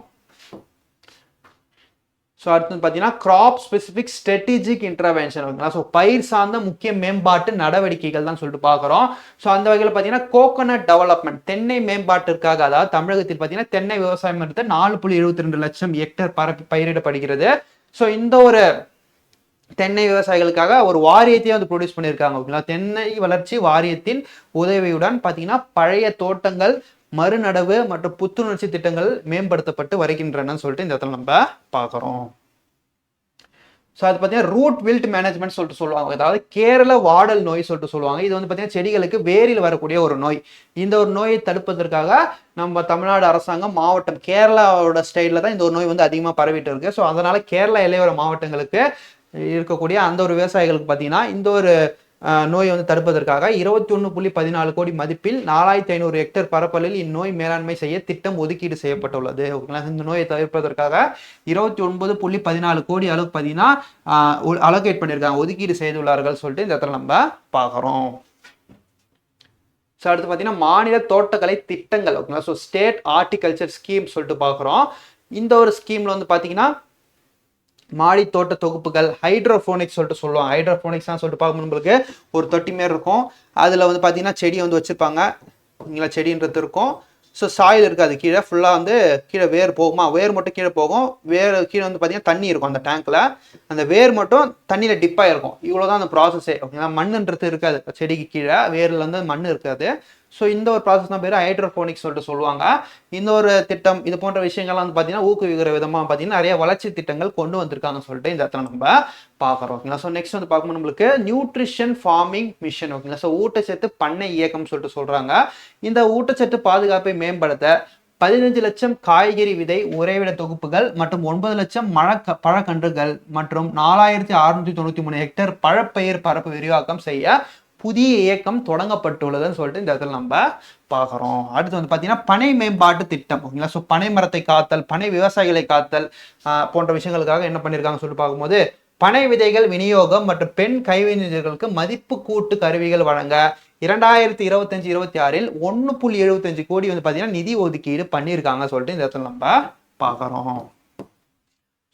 ஸோ அடுத்து பார்த்தீங்கன்னா கிராப் ஸ்பெசிஃபிக் ஸ்ட்ராட்டஜிக் இன்டர்வென்ஷன். ஓகேங்களா? ஸோ பயிர் சார்ந்த முக்கிய மேம்பாட்டு நடவடிக்கைகள் தான் சொல்லிட்டு பார்க்குறோம். ஸோ அந்த வகையில் பார்த்தீங்கன்னா கோகோனட் டெவலப்மெண்ட், தென்னை மேம்பாட்டிற்காக, அதாவது தமிழகத்தில் பார்த்தீங்கன்னா தென்னை விவசாயம் எடுத்து 4.72 லட்சம் ஹெக்டேர் பயிரிடப்படுகிறது. ஸோ இந்த ஒரு தென்னை விவசாயிகளுக்காக ஒரு வாரியத்தையும் வந்து ப்ரொடியூஸ் பண்ணியிருக்காங்க. ஓகேங்களா? தென்னை வளர்ச்சி வாரியத்தின் உதவியுடன் பார்த்தீங்கன்னா பழைய தோட்டங்கள் மறுநடவு மற்றும் புத்துணர்ச்சி திட்டங்கள் மேம்படுத்தப்பட்டு வருகின்றன சொல்லிட்டு இந்த இடத்துல நம்ம பார்க்குறோம். ஸோ அது பார்த்தீங்கன்னா ரூட் வில்ட் மேனேஜ்மெண்ட் சொல்லிட்டு சொல்லுவாங்க. அதாவது கேரள வாடல் நோய் சொல்லிட்டு சொல்லுவாங்க. இது வந்து பார்த்தீங்கன்னா செடிகளுக்கு வேரில் வரக்கூடிய ஒரு நோய். இந்த ஒரு நோயை தடுப்பதற்காக நம்ம தமிழ்நாடு அரசாங்கம் மாவட்டம் கேரளாவோட ஸ்டைலில் தான் இந்த ஒரு நோய் வந்து அதிகமாக பரவிட்டு இருக்கு. ஸோ அதனால கேரளா எல்லையோர மாவட்டங்களுக்கு இருக்கக்கூடிய அந்த ஒரு விவசாயிகளுக்கு பார்த்தீங்கன்னா இந்த ஒரு நோயை வந்து தடுப்பதற்காக 21.14 கோடி மதிப்பில் 4,500 ஹெக்டேர் பரப்பளவில் இந்நோய் மேலாண்மை செய்ய திட்டம் ஒதுக்கீடு செய்யப்பட்டுள்ளது. ஓகேங்களா? இந்த நோயை தவிர்ப்பதற்காக 29.14 கோடி அளவுக்கு பார்த்தீங்கன்னா அலோகேட் பண்ணியிருக்காங்க, ஒதுக்கீடு செய்துள்ளார்கள் சொல்லிட்டு இந்த இடத்துல நம்ம பார்க்குறோம். ஸோ அடுத்து பார்த்தீங்கன்னா மாநில தோட்டக்கலை திட்டங்கள். ஓகேங்களா? ஸோ ஸ்டேட் ஹார்டிகல்ச்சர் ஸ்கீம் சொல்லிட்டு பார்க்குறோம். இந்த ஒரு ஸ்கீமில் வந்து பார்த்தீங்கன்னா மாடி தோட்ட தொகுப்புகள், ஹைட்ரோஃபோனிக்ஸ் சொல்லிட்டு சொல்லுவாங்க. ஹைட்ரோஃபோனிக்ஸ் தான் சொல்லிட்டு பார்க்கணும், நம்மளுக்கு ஒரு தொட்டி மாரி இருக்கும். அதில் வந்து பார்த்தீங்கன்னா செடியை வந்து வச்சுருப்பாங்க. இங்கே செடின்றது இருக்கும். ஸோ சாயில் இருக்காது, கீழே ஃபுல்லாக வந்து கீழே வேர் போகுமா, வேர் மட்டும் கீழே போகும். வேர் கீழே வந்து பார்த்தீங்கன்னா தண்ணி இருக்கும் அந்த டேங்க்கில், அந்த வேர் மட்டும் தண்ணியில் டிப்பாக இருக்கும். இவ்வளோ தான் அந்த ப்ராசஸே. ஓகேங்களா? மண்ணுன்றது இருக்காது செடிக்கு கீழே, வேரில் வந்து மண் இருக்காது. ஸோ இந்த ஒரு ப்ராசஸ் தான் பேர் ஹைட்ரோபோனிக்ஸ் சொல்லிட்டு சொல்லுவாங்க. இந்த ஒரு திட்டம் இது போன்ற விஷயங்கள்லாம் வந்து பார்த்தீங்கன்னா ஊக்குவிக்கிற விதமாக பார்த்தீங்கன்னா நிறைய வளர்ச்சி திட்டங்கள் கொண்டு வந்திருக்காங்கன்னு சொல்லிட்டு இந்த இடத்துல நம்ம பார்க்குறோம். ஓகேங்களா. ஸோ நெக்ஸ்ட் வந்து பார்க்கும்போது நம்மளுக்கு நியூட்ரிஷன் ஃபார்மிங் மிஷன். ஓகேங்களா. ஸோ ஊட்டச்சத்து பண்ணை இயக்கம் சொல்லிட்டு சொல்றாங்க. இந்த ஊட்டச்சத்து பாதுகாப்பை மேம்படுத்த 15 லட்சம் காய்கறி விதை உறைவிட தொகுப்புகள் மற்றும் 9 லட்சம் பழக்கன்றுகள் மற்றும் 4693 ஹெக்டேர் பழப்பயிர் பரப்பு விரிவாக்கம் செய்ய புதிய இயக்கம் தொடங்கப்பட்டுள்ளதுன்னு சொல்லிட்டு இந்த இடத்துல நம்ம பார்க்குறோம். அடுத்து வந்து பார்த்தீங்கன்னா பனை மேம்பாட்டு திட்டம். ஓகேங்களா. ஸோ பனை மரத்தை காத்தல், பனை விவசாயிகளை காத்தல் போன்ற விஷயங்களுக்காக என்ன பண்ணியிருக்காங்கன்னு சொல்லிட்டு பார்க்கும்போது பனை விதைகள் விநியோகம் மற்றும் பெண் கைவினைஞர்களுக்கு மதிப்பு கூட்டு கருவிகள் வழங்க 2025-26 1.75 கோடி வந்து பார்த்தீங்கன்னா நிதி ஒதுக்கீடு பண்ணியிருக்காங்க சொல்லிட்டு இந்த இடத்துல நம்ம பார்க்குறோம்.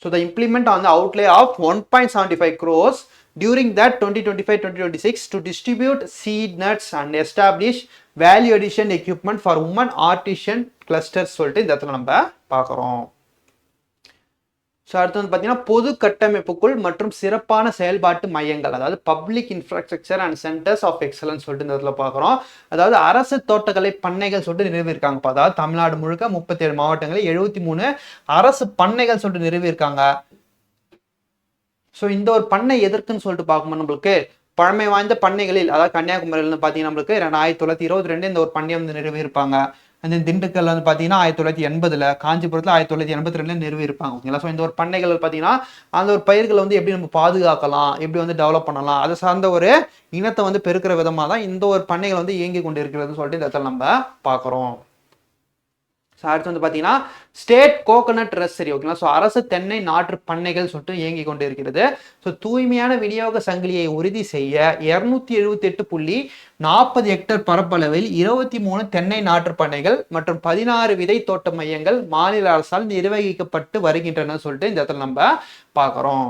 So the implement on the outlay of 1.75 crores during that 2025-2026 to distribute seed nuts and establish value addition equipment for women artisan clusters சொல்லிட்டு இந்த இடத்துல நம்ம பார்க்குறோம். ஸோ அடுத்து வந்து பார்த்தீங்கன்னா பொது கட்டமைப்புக்குள் மற்றும் சிறப்பான செயல்பாட்டு மையங்கள், அதாவது public infrastructure and centres of excellence சொல்லிட்டு இந்த இடத்துல பார்க்குறோம். அதாவது அரசு தோட்டக்கலை பண்ணைகள் சொல்லிட்டு நிறுவியிருக்காங்க. அதாவது தமிழ்நாடு முழுக்க 37 மாவட்டங்களில் 73 அரசு பண்ணைகள் சொல்லிட்டு நிறுவியிருக்காங்க. ஸோ இந்த ஒரு பண்ணை எதற்குன்னு சொல்லிட்டு பார்க்கும்போது நம்மளுக்கு பழமை வாய்ந்த பண்ணைகளில், அதாவது கன்னியாகுமரியில் பார்த்தீங்கன்னா நம்மளுக்கு 1922 இந்த ஒரு பண்ணையை வந்து நிறுவியிருப்பாங்க. அந்த திண்டுக்கல் வந்து பார்த்தீங்கன்னா 1980, காஞ்சிபுரத்தில் 1982 நிறுவி இருப்பாங்க. ஓகேங்களா. ஸோ இந்த ஒரு பண்ணைகள் பார்த்தீங்கன்னா அந்த ஒரு பயிர்களை வந்து எப்படி நம்ம பாதுகாக்கலாம், எப்படி வந்து டெவலப் பண்ணலாம், அதை சார்ந்த ஒரு இனத்தை வந்து பெருக்கிற விதமாக தான் இந்த ஒரு பண்ணைகள் வந்து இயங்கி கொண்டு இருக்கிறதுன்னு சொல்லிட்டு இந்த இடத்துல நம்ம பார்க்குறோம். ஸோ அடுத்து வந்து பார்த்தீங்கன்னா ஸ்டேட் கோகனட் நர்சரி. ஓகேங்களா. ஸோ அரசு தென்னை நாற்று பண்ணைகள் சொல்லிட்டு இயங்கி கொண்டு இருக்கிறது. ஸோ தூய்மையான விநியோக சங்கிலியை உறுதி செய்ய 278.40 ஹெக்டேர் பரப்பளவில் 23 தென்னை நாற்று பண்ணைகள் மற்றும் 16 விதை தோட்ட மையங்கள் மாநில அரசால் நிர்வகிக்கப்பட்டு வருகின்றன சொல்லிட்டு இந்த இடத்துல நம்ம பார்க்குறோம்.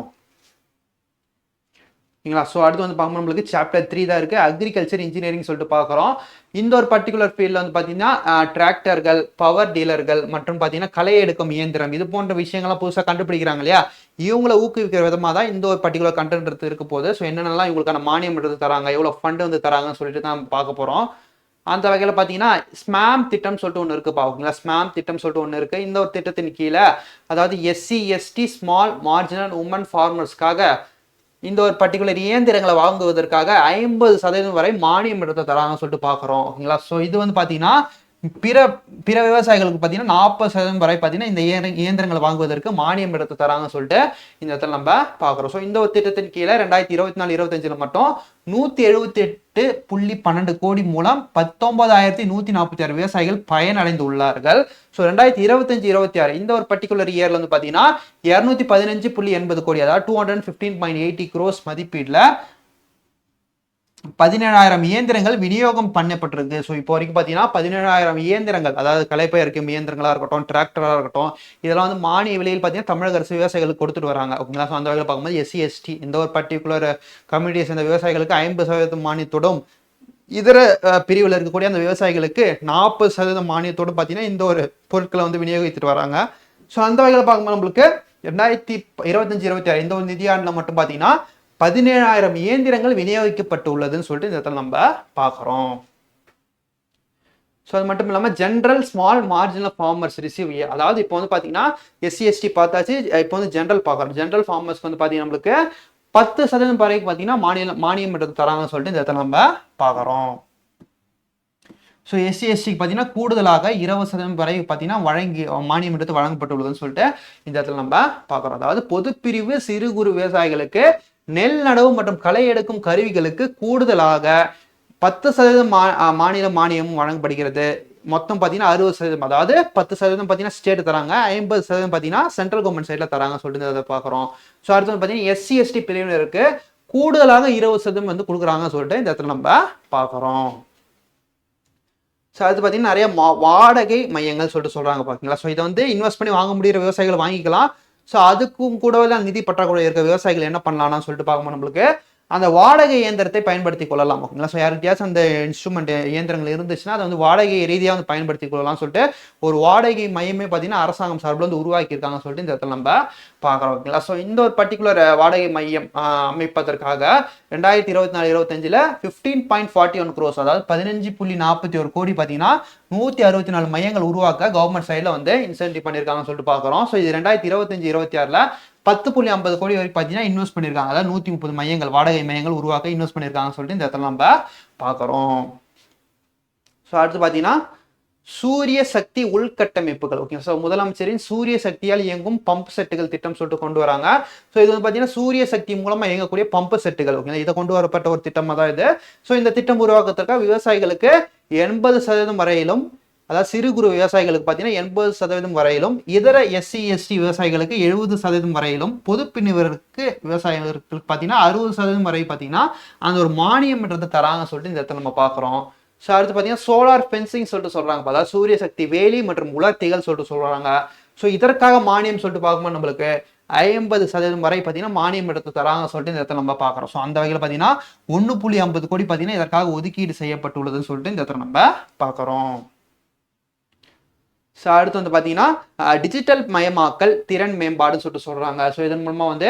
ஸோ அடுத்து வந்து பார்க்கும்போது நம்மளுக்கு சாப்டர் 3 தான் இருக்குது, அக்ரிகல்ச்சர் இன்ஜினியரிங் சொல்லிட்டு பார்க்குறோம். இந்த ஒரு பர்டிகுலர் ஃபீல்டில் வந்து பார்த்தீங்கன்னா டிராக்டர்கள், பவர் டீலர்கள் மற்றும் பார்த்தீங்கன்னா களை எடுக்கும் இயந்திரம், இது போன்ற விஷயங்கள்லாம் புதுசாக கண்டுபிடிக்கிறாங்க இல்லையா, இவங்களை ஊக்குவிக்கிற விதமாக தான் இந்த ஒரு பர்டிகுலர் கண்டென்ட் இருக்க போது. ஸோ என்னென்னலாம் இவங்களுக்கான மானியம் எடுத்து தராங்க, எவ்வளோ ஃபண்டு வந்து தராங்கன்னு சொல்லிட்டு தான் பார்க்க போகிறோம். அந்த வகையில் பார்த்தீங்கன்னா ஸ்மாம் திட்டம் சொல்லிட்டு ஒன்று இருக்குது. பார்க்குங்களா. ஸ்மாம் திட்டம் சொல்லிட்டு ஒன்று இருக்குது. இந்த ஒரு திட்டத்தின் கீழே அதாவது SC ST small marginal women ஃபார்மர்ஸ்க்காக இந்த ஒரு பர்டிகுலர் இயந்திரங்களை வாங்குவதற்காக 50% வரை மானியம் எடுத்து தராங்கன்னு சொல்லிட்டு பார்க்குறோம். ஓகேங்களா. ஸோ இது வந்து பார்த்தீங்கன்னா பிற விவசாயிகளுக்கு பார்த்தீங்கன்னா 40% வரை பார்த்தீங்கன்னா இந்த இயந்திரங்களை வாங்குவதற்கு மானியம் எடுத்து தராங்கன்னு சொல்லிட்டு இந்த இடத்துல நம்ம பார்க்குறோம். ஸோ இந்த ஒரு திட்டத்தின் கீழே 2024-25 மட்டும் 178.12 கோடி மூலம் 19,146 விவசாயிகள் பயனடைந்து உள்ளார்கள். ஸோ 2025-26 இந்த ஒரு பர்டிகுலர் இயர்ல வந்து பார்த்தீங்கன்னா 215.80 கோடி, அதாவது 215.80 crores மதிப்பீட்டில் 17,000 இயந்திரங்கள் விநியோகம் பண்ணப்பட்டிருக்கு. ஸோ இப்போ வரைக்கும் பார்த்தீங்கன்னா 17,000 இயந்திரங்கள், அதாவது கலைப்பயிர்க்கும் இயந்திரங்களாக இருக்கட்டும், டிராக்டராக இருக்கட்டும், இதெல்லாம் வந்து மானிய விலையில் பார்த்தீங்கன்னா தமிழக அரசு விவசாயிகளுக்கு கொடுத்துட்டு வராங்க. ஓகேங்களா. ஸோ அந்த வகையில் பார்க்கும்போது SC ST இந்த ஒரு பர்டிகுலர் கம்யூனிட்டியை சேர்ந்த விவசாயிகளுக்கு 50% மானியத்தோடும், இதர பிரிவில் இருக்கக்கூடிய அந்த விவசாயிகளுக்கு 40% மானியத்தோடும் பார்த்தீங்கன்னா இந்த ஒரு பொருட்களை வந்து விநியோகித்துட்டு வராங்க. ஸோ அந்த வகையில் பார்க்கும்போது நம்மளுக்கு 2025-26 இந்த ஒரு நிதியாண்டில் மட்டும் பார்த்தீங்கன்னா 17,000 இயந்திரங்கள் விநியோகிக்கப்பட்டு உள்ளதுன்னு சொல்லிட்டு இந்த இடத்துல நம்ம பார்க்குறோம். ஸோ அது மட்டும் இல்லாமல் general small marginal farmers receive, அதாவது இப்போ வந்து பார்த்தீங்கன்னா SC ST பார்த்தாச்சு, இப்போ வந்து ஜென்ரல் பார்க்குறோம். ஜென்ரல் ஃபார்மர்ஸ்க்கு வந்து பார்த்தீங்கன்னா நம்மளுக்கு 10% வரைக்கும் பார்த்தீங்கன்னா மானியம் எடுத்து தராங்கன்னு சொல்லிட்டு இந்த இடத்துல நம்ம பார்க்குறோம். ஸோ SC STக்கு பார்த்தீங்கன்னா கூடுதலாக 20% வரை பார்த்தீங்கன்னா மானியம் எடுத்து வழங்கப்பட்டுள்ளதுன்னு சொல்லிட்டு இந்த இடத்துல நம்ம பார்க்குறோம். அதாவது பொதுப்பிரிவு சிறு குறு விவசாயிகளுக்கு நெல் நடவு மற்றும் களை எடுக்கும் கருவிகளுக்கு கூடுதலாக 10% மாநில மானியமும் வழங்கப்படுகிறது. மொத்தம் பார்த்தீங்கன்னா 60%, அதாவது 10% பார்த்தீங்கன்னா ஸ்டேட் தராங்க, 50% பார்த்தீங்கன்னா சென்ட்ரல் கவர்மெண்ட் சைடில் தராங்க சொல்லிட்டு அதை பார்க்குறோம். ஸோ அடுத்து பார்த்தீங்கன்னா SC ST பிரிவினருக்கு கூடுதலாக 20% வந்து கொடுக்குறாங்க சொல்லிட்டு இந்த இடத்துல நம்ம பார்க்குறோம். ஸோ அது பார்த்தீங்கன்னா நிறைய வாடகை மையங்கள் சொல்லிட்டு சொல்கிறாங்க. பார்த்தீங்களா. ஸோ இதை வந்து இன்வெஸ்ட் பண்ணி வாங்க முடிகிற விவசாயிகள் வாங்கிக்கலாம். ஸோ அதுக்கும் கூடவே நிதி பற்றாக்குறை இருக்க விவசாயிகள் என்ன பண்ணலாம்னு சொல்லிட்டு பார்க்கும்போது நம்மளுக்கு அந்த வாடகை இயந்திரத்தை பயன்படுத்தி கொள்ளலாம். ஓகேங்களா? ஸோ யாருக்கிட்டையாச்சும் அந்த இன்ஸ்ட்ருமெண்ட் இயந்திரங்கள் இருந்துச்சுன்னா அதை வந்து வாடகை ரீதியாக வந்து பயன்படுத்தி கொள்ளலாம்னு சொல்லிட்டு ஒரு வாடகை மையமே பார்த்தீங்கன்னா அரசாங்கம் சார்பில் வந்து உருவாக்கியிருக்காங்கன்னு சொல்லிட்டு இந்த இடத்துல நம்ம பார்க்குறோம். ஓகேங்களா? ஸோ இந்த ஒரு பர்டிகுலர் வாடகை மையம் அமைப்பதற்காக 2024-25 15.41 crores, அதாவது 15.41 கோடி பார்த்தீங்கன்னா 164 மையங்கள் உருவாக்க கவர்மெண்ட் சைடில் வந்து இன்சென்டிவ் பண்ணியிருக்காங்கன்னு சொல்லிட்டு பார்க்குறோம். ஸோ இது 2025-26 10.50 கோடி வரைக்கும் பார்த்தீங்கன்னா இன்வெஸ்ட் பண்ணியிருக்காங்க. அதாவது 130 மையங்கள் வாடகை மையங்கள் உருவாக்க இன்வெஸ்ட் பண்ணியிருக்காங்கன்னு சொல்லிட்டு இந்த இடத்துல நம்ம பார்க்குறோம். ஸோ அடுத்து பார்த்தீங்கன்னா சூரிய சக்தி உள்கட்டமைப்புகள். ஓகே, ஸோ முதலமைச்சரின் சூரிய சக்தியால் இயங்கும் பம்ப் செட்டுகள் திட்டம் சொல்லிட்டு கொண்டு வராங்க. ஸோ இது வந்து பார்த்தீங்கன்னா சூரிய சக்தி மூலமாக இயங்கக்கூடிய பம்பு செட்டுகள். ஓகே, இதை கொண்டு வரப்பட்ட ஒரு திட்டமாக தான் இது. ஸோ இந்த திட்டம் உருவாக்கத்திற்காக விவசாயிகளுக்கு 80% வரையிலும், அதாவது சிறு குறு விவசாயிகளுக்கு பார்த்தீங்கன்னா 80% வரையிலும், இதர SC ST விவசாயிகளுக்கு 70% வரையிலும், பொது பிரிவினருக்கு விவசாயிகளுக்கு பார்த்தீங்கன்னா 60% வரை பார்த்தீங்கன்னா அந்த ஒரு மானியம்ன்றதை தராங்க சொல்லிட்டு இந்த இடத்துல நம்ம பார்க்குறோம். ஸோ அடுத்து பார்த்தீங்கன்னா சோலார் ஃபென்சிங் சொல்லிட்டு சொல்கிறாங்க. அதாவது சூரிய சக்தி வேலி மற்றும் உலர்த்திகள் சொல்லிட்டு சொல்கிறாங்க. ஸோ இதற்காக மானியம் சொல்லிட்டு பார்க்கும்போது நம்மளுக்கு 50% வரை பார்த்தீங்கன்னா மானியம் எடுத்து தராங்க சொல்லிட்டு இந்த இடத்துல நம்ம பார்க்குறோம். ஸோ அந்த வகையில் பார்த்தீங்கன்னா 1.50 கோடி பார்த்தீங்கன்னா இதற்காக ஒதுக்கீடு செய்யப்பட்டுள்ளதுன்னு சொல்லிட்டு இந்த இடத்துல நம்ம பார்க்குறோம். ஸோ அடுத்து வந்து பார்த்தீங்கன்னா டிஜிட்டல் மயமாக்கல் திறன் மேம்பாடுன்னு சொல்லிட்டு சொல்கிறாங்க. ஸோ இதன் மூலமாக வந்து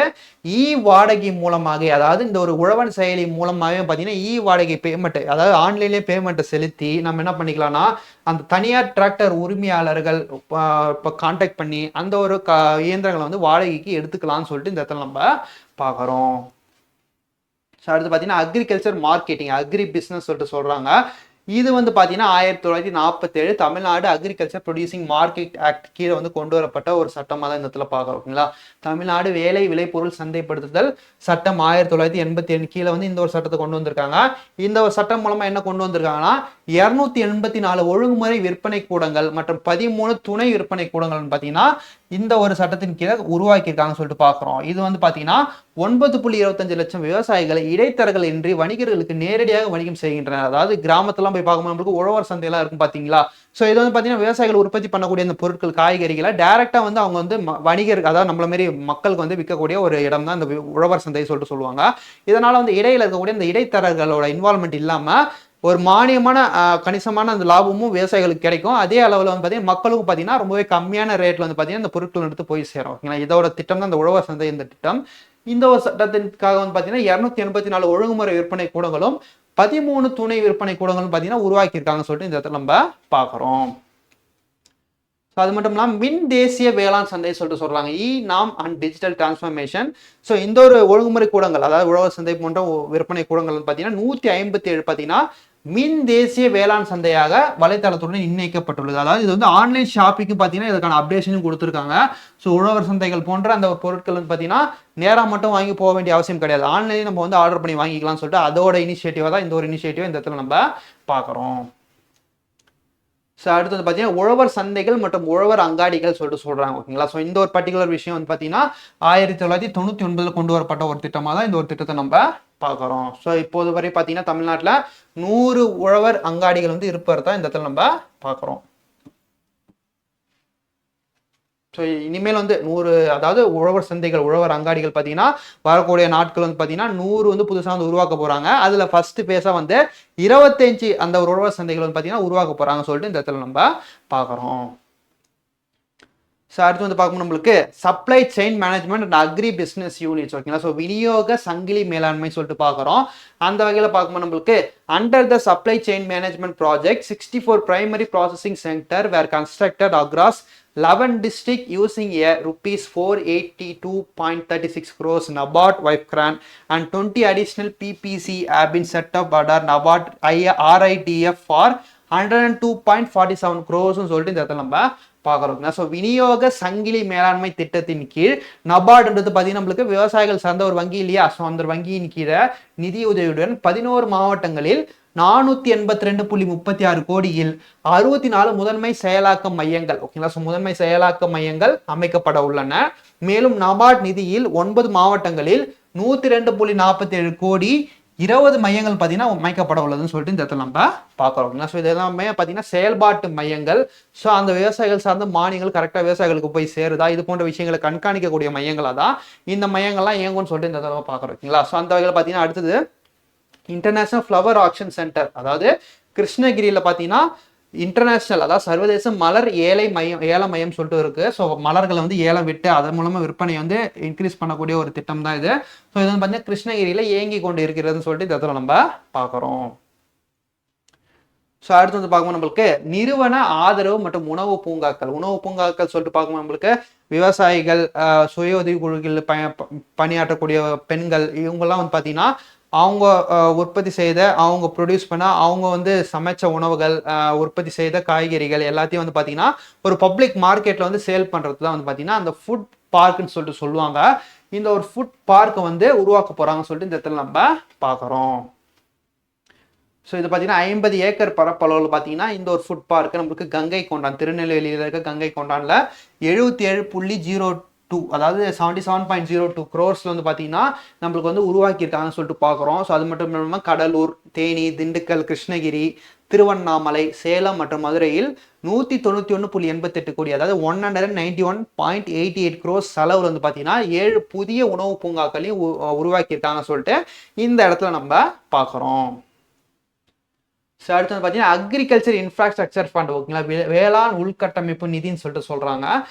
வாடகை மூலமாக, அதாவது இந்த ஒரு உழவன் செயலி மூலமாகவே பார்த்தீங்கன்னா வாடகை பேமெண்ட், அதாவது ஆன்லைன்லேயே பேமெண்ட்டை செலுத்தி நம்ம என்ன பண்ணிக்கலாம்னா அந்த தனியார் டிராக்டர் உரிமையாளர்கள் இப்போ கான்டாக்ட் பண்ணி அந்த ஒரு இயந்திரங்களை வந்து வாடகைக்கு எடுத்துக்கலாம்னு சொல்லிட்டு இந்த இடத்துல நம்ம பார்க்குறோம். ஸோ அடுத்து பார்த்தீங்கன்னா அக்ரிகல்ச்சர் மார்க்கெட்டிங், அக்ரி பிஸ்னஸ் சொல்லிட்டு சொல்கிறாங்க. இது வந்து பார்த்தீங்கன்னா 1947 Tamil Nadu agriculture producing market act கீழே வந்து கொண்டு வரப்பட்ட ஒரு சட்டமாக தான் இந்த இடத்துல பார்க்குறோம். ஓகேங்களா? தமிழ்நாடு வேலை விளைபொருள் சந்தைப்படுத்துதல் சட்டம் 1987 கீழே வந்து இந்த ஒரு சட்டத்தை கொண்டு வந்திருக்காங்க. இந்த ஒரு சட்டம் மூலமாக என்ன கொண்டு வந்திருக்காங்கன்னா 284 ஒழுங்குமுறை விற்பனை கூடங்கள் மற்றும் 13 துணை விற்பனை கூடங்கள்னு பார்த்தீங்கன்னா இந்த ஒரு சட்டத்தின் கீழே உருவாக்கியிருக்காங்கன்னு சொல்லிட்டு பார்க்குறோம். இது வந்து பார்த்தீங்கன்னா 9.25 லட்சம் விவசாயிகளை இடைத்தரகர்கள் இன்றி வணிகர்களுக்கு நேரடியாக வணிகம் செய்கின்றனர். அதாவது கிராமத்தெல்லாம் போய் பார்க்கும்போது நம்மளுக்கு உழவர் சந்தையெல்லாம் இருக்கும் பார்த்தீங்களா? ஸோ இது வந்து பார்த்தீங்கன்னா விவசாயிகள் உற்பத்தி பண்ணக்கூடிய அந்த பொருட்கள் காய்கறிகளை டைரெக்டாக வந்து அவங்க வந்து வணிகர், அதாவது நம்மள மாரி மக்களுக்கு வந்து விற்கக்கூடிய ஒரு இடம் தான் இந்த உழவர் சந்தை சொல்லிட்டு சொல்லுவாங்க. இதனால வந்து இடையில இருக்கக்கூடிய இந்த இடைத்தரகர்களோட இன்வால்மெண்ட் இல்லாமல் ஒரு மானியமான கணிசமான அந்த லாபமும் விவசாயிகளுக்கு கிடைக்கும். அதே அளவில் வந்து பார்த்தீங்கன்னா மக்களுக்கும் பார்த்தீங்கன்னா ரொம்பவே கம்மியான ரேட்ல வந்து பார்த்தீங்கன்னா இந்த பொருட்கள் எடுத்து போய் சேரும். ஓகேங்களா? இதோட திட்டம் தான் இந்த உழவர் சந்தை. இந்த திட்டம் இந்த ஒரு சட்டத்திற்காக வந்து பார்த்தீங்கன்னா 284 ஒழுங்குமுறை விற்பனை கூடங்களும் 13 துணை விற்பனை கூடங்களும் பார்த்தீங்கன்னா உருவாக்கியிருக்காங்கன்னு சொல்லிட்டு இந்த இடத்துல நம்ம பார்க்குறோம். ஸோ அது மட்டும் இல்லாமல் மின் தேசிய வேளாண் சந்தை சொல்லிட்டு சொல்கிறாங்க. நாம் அண்ட் டிஜிட்டல் டிரான்ஸ்ஃபர்மேஷன். ஸோ இந்த ஒரு ஒழுங்குமுறை கூடங்கள், அதாவது உழவர் சந்தை போன்ற விற்பனை கூடங்கள் பார்த்தீங்கன்னா 157 பார்த்தீங்கன்னா மின் தேசிய வேளாண் சந்தையாக வலைத்தளத்துடன் இணைக்கப்பட்டுள்ளது. அதாவது இது வந்து ஆன்லைன் ஷாப்பிங்க்கு பார்த்தீங்கன்னா இதுக்கான அப்டேஷனும் கொடுத்துருக்காங்க. ஸோ உழவர் சந்தைகள் போன்ற அந்த பொருட்கள் வந்து பார்த்தீங்கன்னா நேராக மட்டும் வாங்கி போக வேண்டிய அவசியம் கிடையாது. ஆன்லைனில் நம்ம வந்து ஆர்டர் பண்ணி வாங்கிக்கலாம்னு சொல்லிட்டு அதோட இனிஷியேட்டிவாக தான் இந்த ஒரு இனிஷியேட்டிவ் இந்த இடத்துல நம்ம பார்க்குறோம். ஸோ அடுத்து வந்து பார்த்தீங்கன்னா உழவர் சந்தைகள் மற்றும் உழவர் அங்காடிகள் சொல்லிட்டு சொல்கிறாங்க. ஓகேங்களா? ஸோ இந்த ஒரு பர்டிகுலர் விஷயம் வந்து பார்த்தீங்கன்னா 1999 கொண்டு வரப்பட்ட ஒரு திட்டமாக தான் இந்த ஒரு திட்டத்தை நம்ம பார்க்குறோம். ஸோ இப்போது வரை பார்த்தீங்கன்னா தமிழ்நாட்டில் 100 உழவர் அங்காடிகள் வந்து இருப்பதை இந்த இடத்துல நம்ம பார்க்குறோம். ஸோ இனிமேல் வந்து 100, அதாவது உழவர் சந்தைகள் உழவர் அங்காடிகள் பார்த்தீங்கன்னா வரக்கூடிய நாட்கள் வந்து பார்த்தீங்கன்னா 100 வந்து புதுசாக வந்து உருவாக்க போகிறாங்க. அதில் ஃபர்ஸ்ட் பேஸாக வந்து 25 அந்த ஒரு உழவர் சந்தைகள் வந்து பார்த்தீங்கன்னா உருவாக்க போகிறாங்க சொல்லிட்டு இந்த இடத்துல நம்ம பார்க்குறோம். ஸோ அடுத்து வந்து பார்க்கணும் நம்மளுக்கு supply chain management and agri business units. ஓகேங்களா? ஸோ விநியோக சங்கிலி மேலாண்மை சொல்லிட்டு பார்க்குறோம். அந்த வகையில் பார்க்கும்போது நம்மளுக்கு under the supply chain management project 64 primary processing centre were constructed across 11 districts using a rupees 482.36 crores NABARD wife grant and 20 additional PPC have been set up under NABARD RIDF for 102.47 crores சொல்லிட்டு இந்த இடத்துல நம்ம பார்க்குறோம். ஸோ விநியோக சங்கிலி மேலாண்மை திட்டத்தின் கீழ் நபார்டுன்றது பார்த்தீங்கன்னா நம்மளுக்கு விவசாயிகள் சார்ந்த ஒரு வங்கி இல்லையா? ஸோ அந்த வங்கியின் கீழே நிதி உதவியுடன் 11 மாவட்டங்களில் 482.36 கோடியில் 64 முதன்மை செயலாக்க மையங்கள். ஓகேங்களா? ஸோ முதன்மை செயலாக்க மையங்கள் அமைக்கப்பட உள்ளன. மேலும் நபார்ட் நிதியில் 9 மாவட்டங்களில் 102.47 கோடி 20 மையங்கள் பார்த்தீங்கன்னா அமைக்கப்பட உள்ளதுன்னு சொல்லிட்டு இந்த இடத்துல நம்ம பார்க்குறோம். ஸோ இது எல்லாமே பார்த்தீங்கன்னா செயல்பாட்டு மையங்கள். ஸோ அந்த விவசாயிகள் சார்ந்த மானியங்கள் கரெக்டாக விவசாயிகளுக்கு போய் சேருதா, இது போன்ற விஷயங்களை கண்காணிக்கக்கூடிய மையங்களாக தான் இந்த மையங்கள்லாம் இயங்கும்னு சொல்லிட்டு இந்த இடத்துல பார்க்குறோம். ஓகேங்களா. ஸோ அந்த வகையில் பார்த்தீங்கன்னா அடுத்தது இன்டர்நேஷனல் ஃப்ளவர் ஆக்ஷன் சென்டர், அதாவது கிருஷ்ணகிரியில் பார்த்தீங்கன்னா இன்டர்நேஷனல், அதாவது சர்வதேச மலர் ஏல மையம் சொல்லிட்டு இருக்கு. ஸோ மலர்களை வந்து ஏலம் விட்டு அதன் மூலமா விற்பனை வந்து இன்க்ரீஸ் பண்ணக்கூடிய ஒரு திட்டம் தான் இது. ஸோ இது வந்து பார்த்தீங்கன்னா கிருஷ்ணகிரியில இயங்கி கொண்டு இருக்கிறதுன்னு சொல்லிட்டு இந்த இடத்துல நம்ம பார்க்குறோம். ஸோ அடுத்து வந்து பார்க்கும்போது நம்மளுக்கு நிறுவன ஆதரவு மற்றும் உணவு பூங்காக்கள் சொல்லிட்டு பார்க்கும்போது நம்மளுக்கு விவசாயிகள், சுய உதவி குழுக்கள் பணியாற்றக்கூடிய பெண்கள், இவங்கெல்லாம் வந்து பார்த்தீங்கன்னா அவங்க உற்பத்தி செய்த, அவங்க ப்ரொடியூஸ் பண்ண, அவங்க வந்து சமைச்ச உணவுகள், உற்பத்தி செய்த காய்கறிகள் எல்லாத்தையும் வந்து பார்த்தீங்கன்னா ஒரு பப்ளிக் மார்க்கெட்டில் வந்து சேல் பண்ணுறது தான் வந்து பார்த்தீங்கன்னா அந்த ஃபுட் பார்க்குன்னு சொல்லிட்டு சொல்லுவாங்க. இந்த ஒரு ஃபுட் பார்க்கை வந்து உருவாக்க போகிறாங்கன்னு சொல்லிட்டு இந்த இடத்துல நம்ம பார்க்குறோம். ஸோ இது பார்த்தீங்கன்னா 50 ஏக்கர் பரப்பளவில் பார்த்தீங்கன்னா இந்த ஒரு ஃபுட் பார்க்கு நம்மளுக்கு கங்கை கொண்டான், திருநெல்வேலியில் இருக்க கங்கை கொண்டானில் 77.02, அதாவது 77.02 crores வந்து பார்த்தீங்கன்னா நம்மளுக்கு வந்து உருவாக்கியிருக்காங்கன்னு சொல்லிட்டு பார்க்குறோம். ஸோ அது மட்டும் இல்லாமல் கடலூர், தேனி, திண்டுக்கல், கிருஷ்ணகிரி, திருவண்ணாமலை, சேலம் மற்றும் மதுரையில் 191.88 கோடி, அதாவது 191.88 crores செலவு வந்து பார்த்தீங்கன்னா 7 புதிய உணவு பூங்காக்களையும் உருவாக்கியிருக்காங்கன்னு சொல்லிட்டு இந்த இடத்துல நம்ம பார்க்குறோம். ஸோ அடுத்து வந்து பார்த்தீங்கன்னா அக்ரிகல்ச்சர் இன்ஃப்ராஸ்ட்ரக்சர் ஃபண்ட், ஓகேங்களா, வேளாண் உள்கட்டமைப்பு நிதின்னு சொல்லிட்டு சொல்கிறாங்க.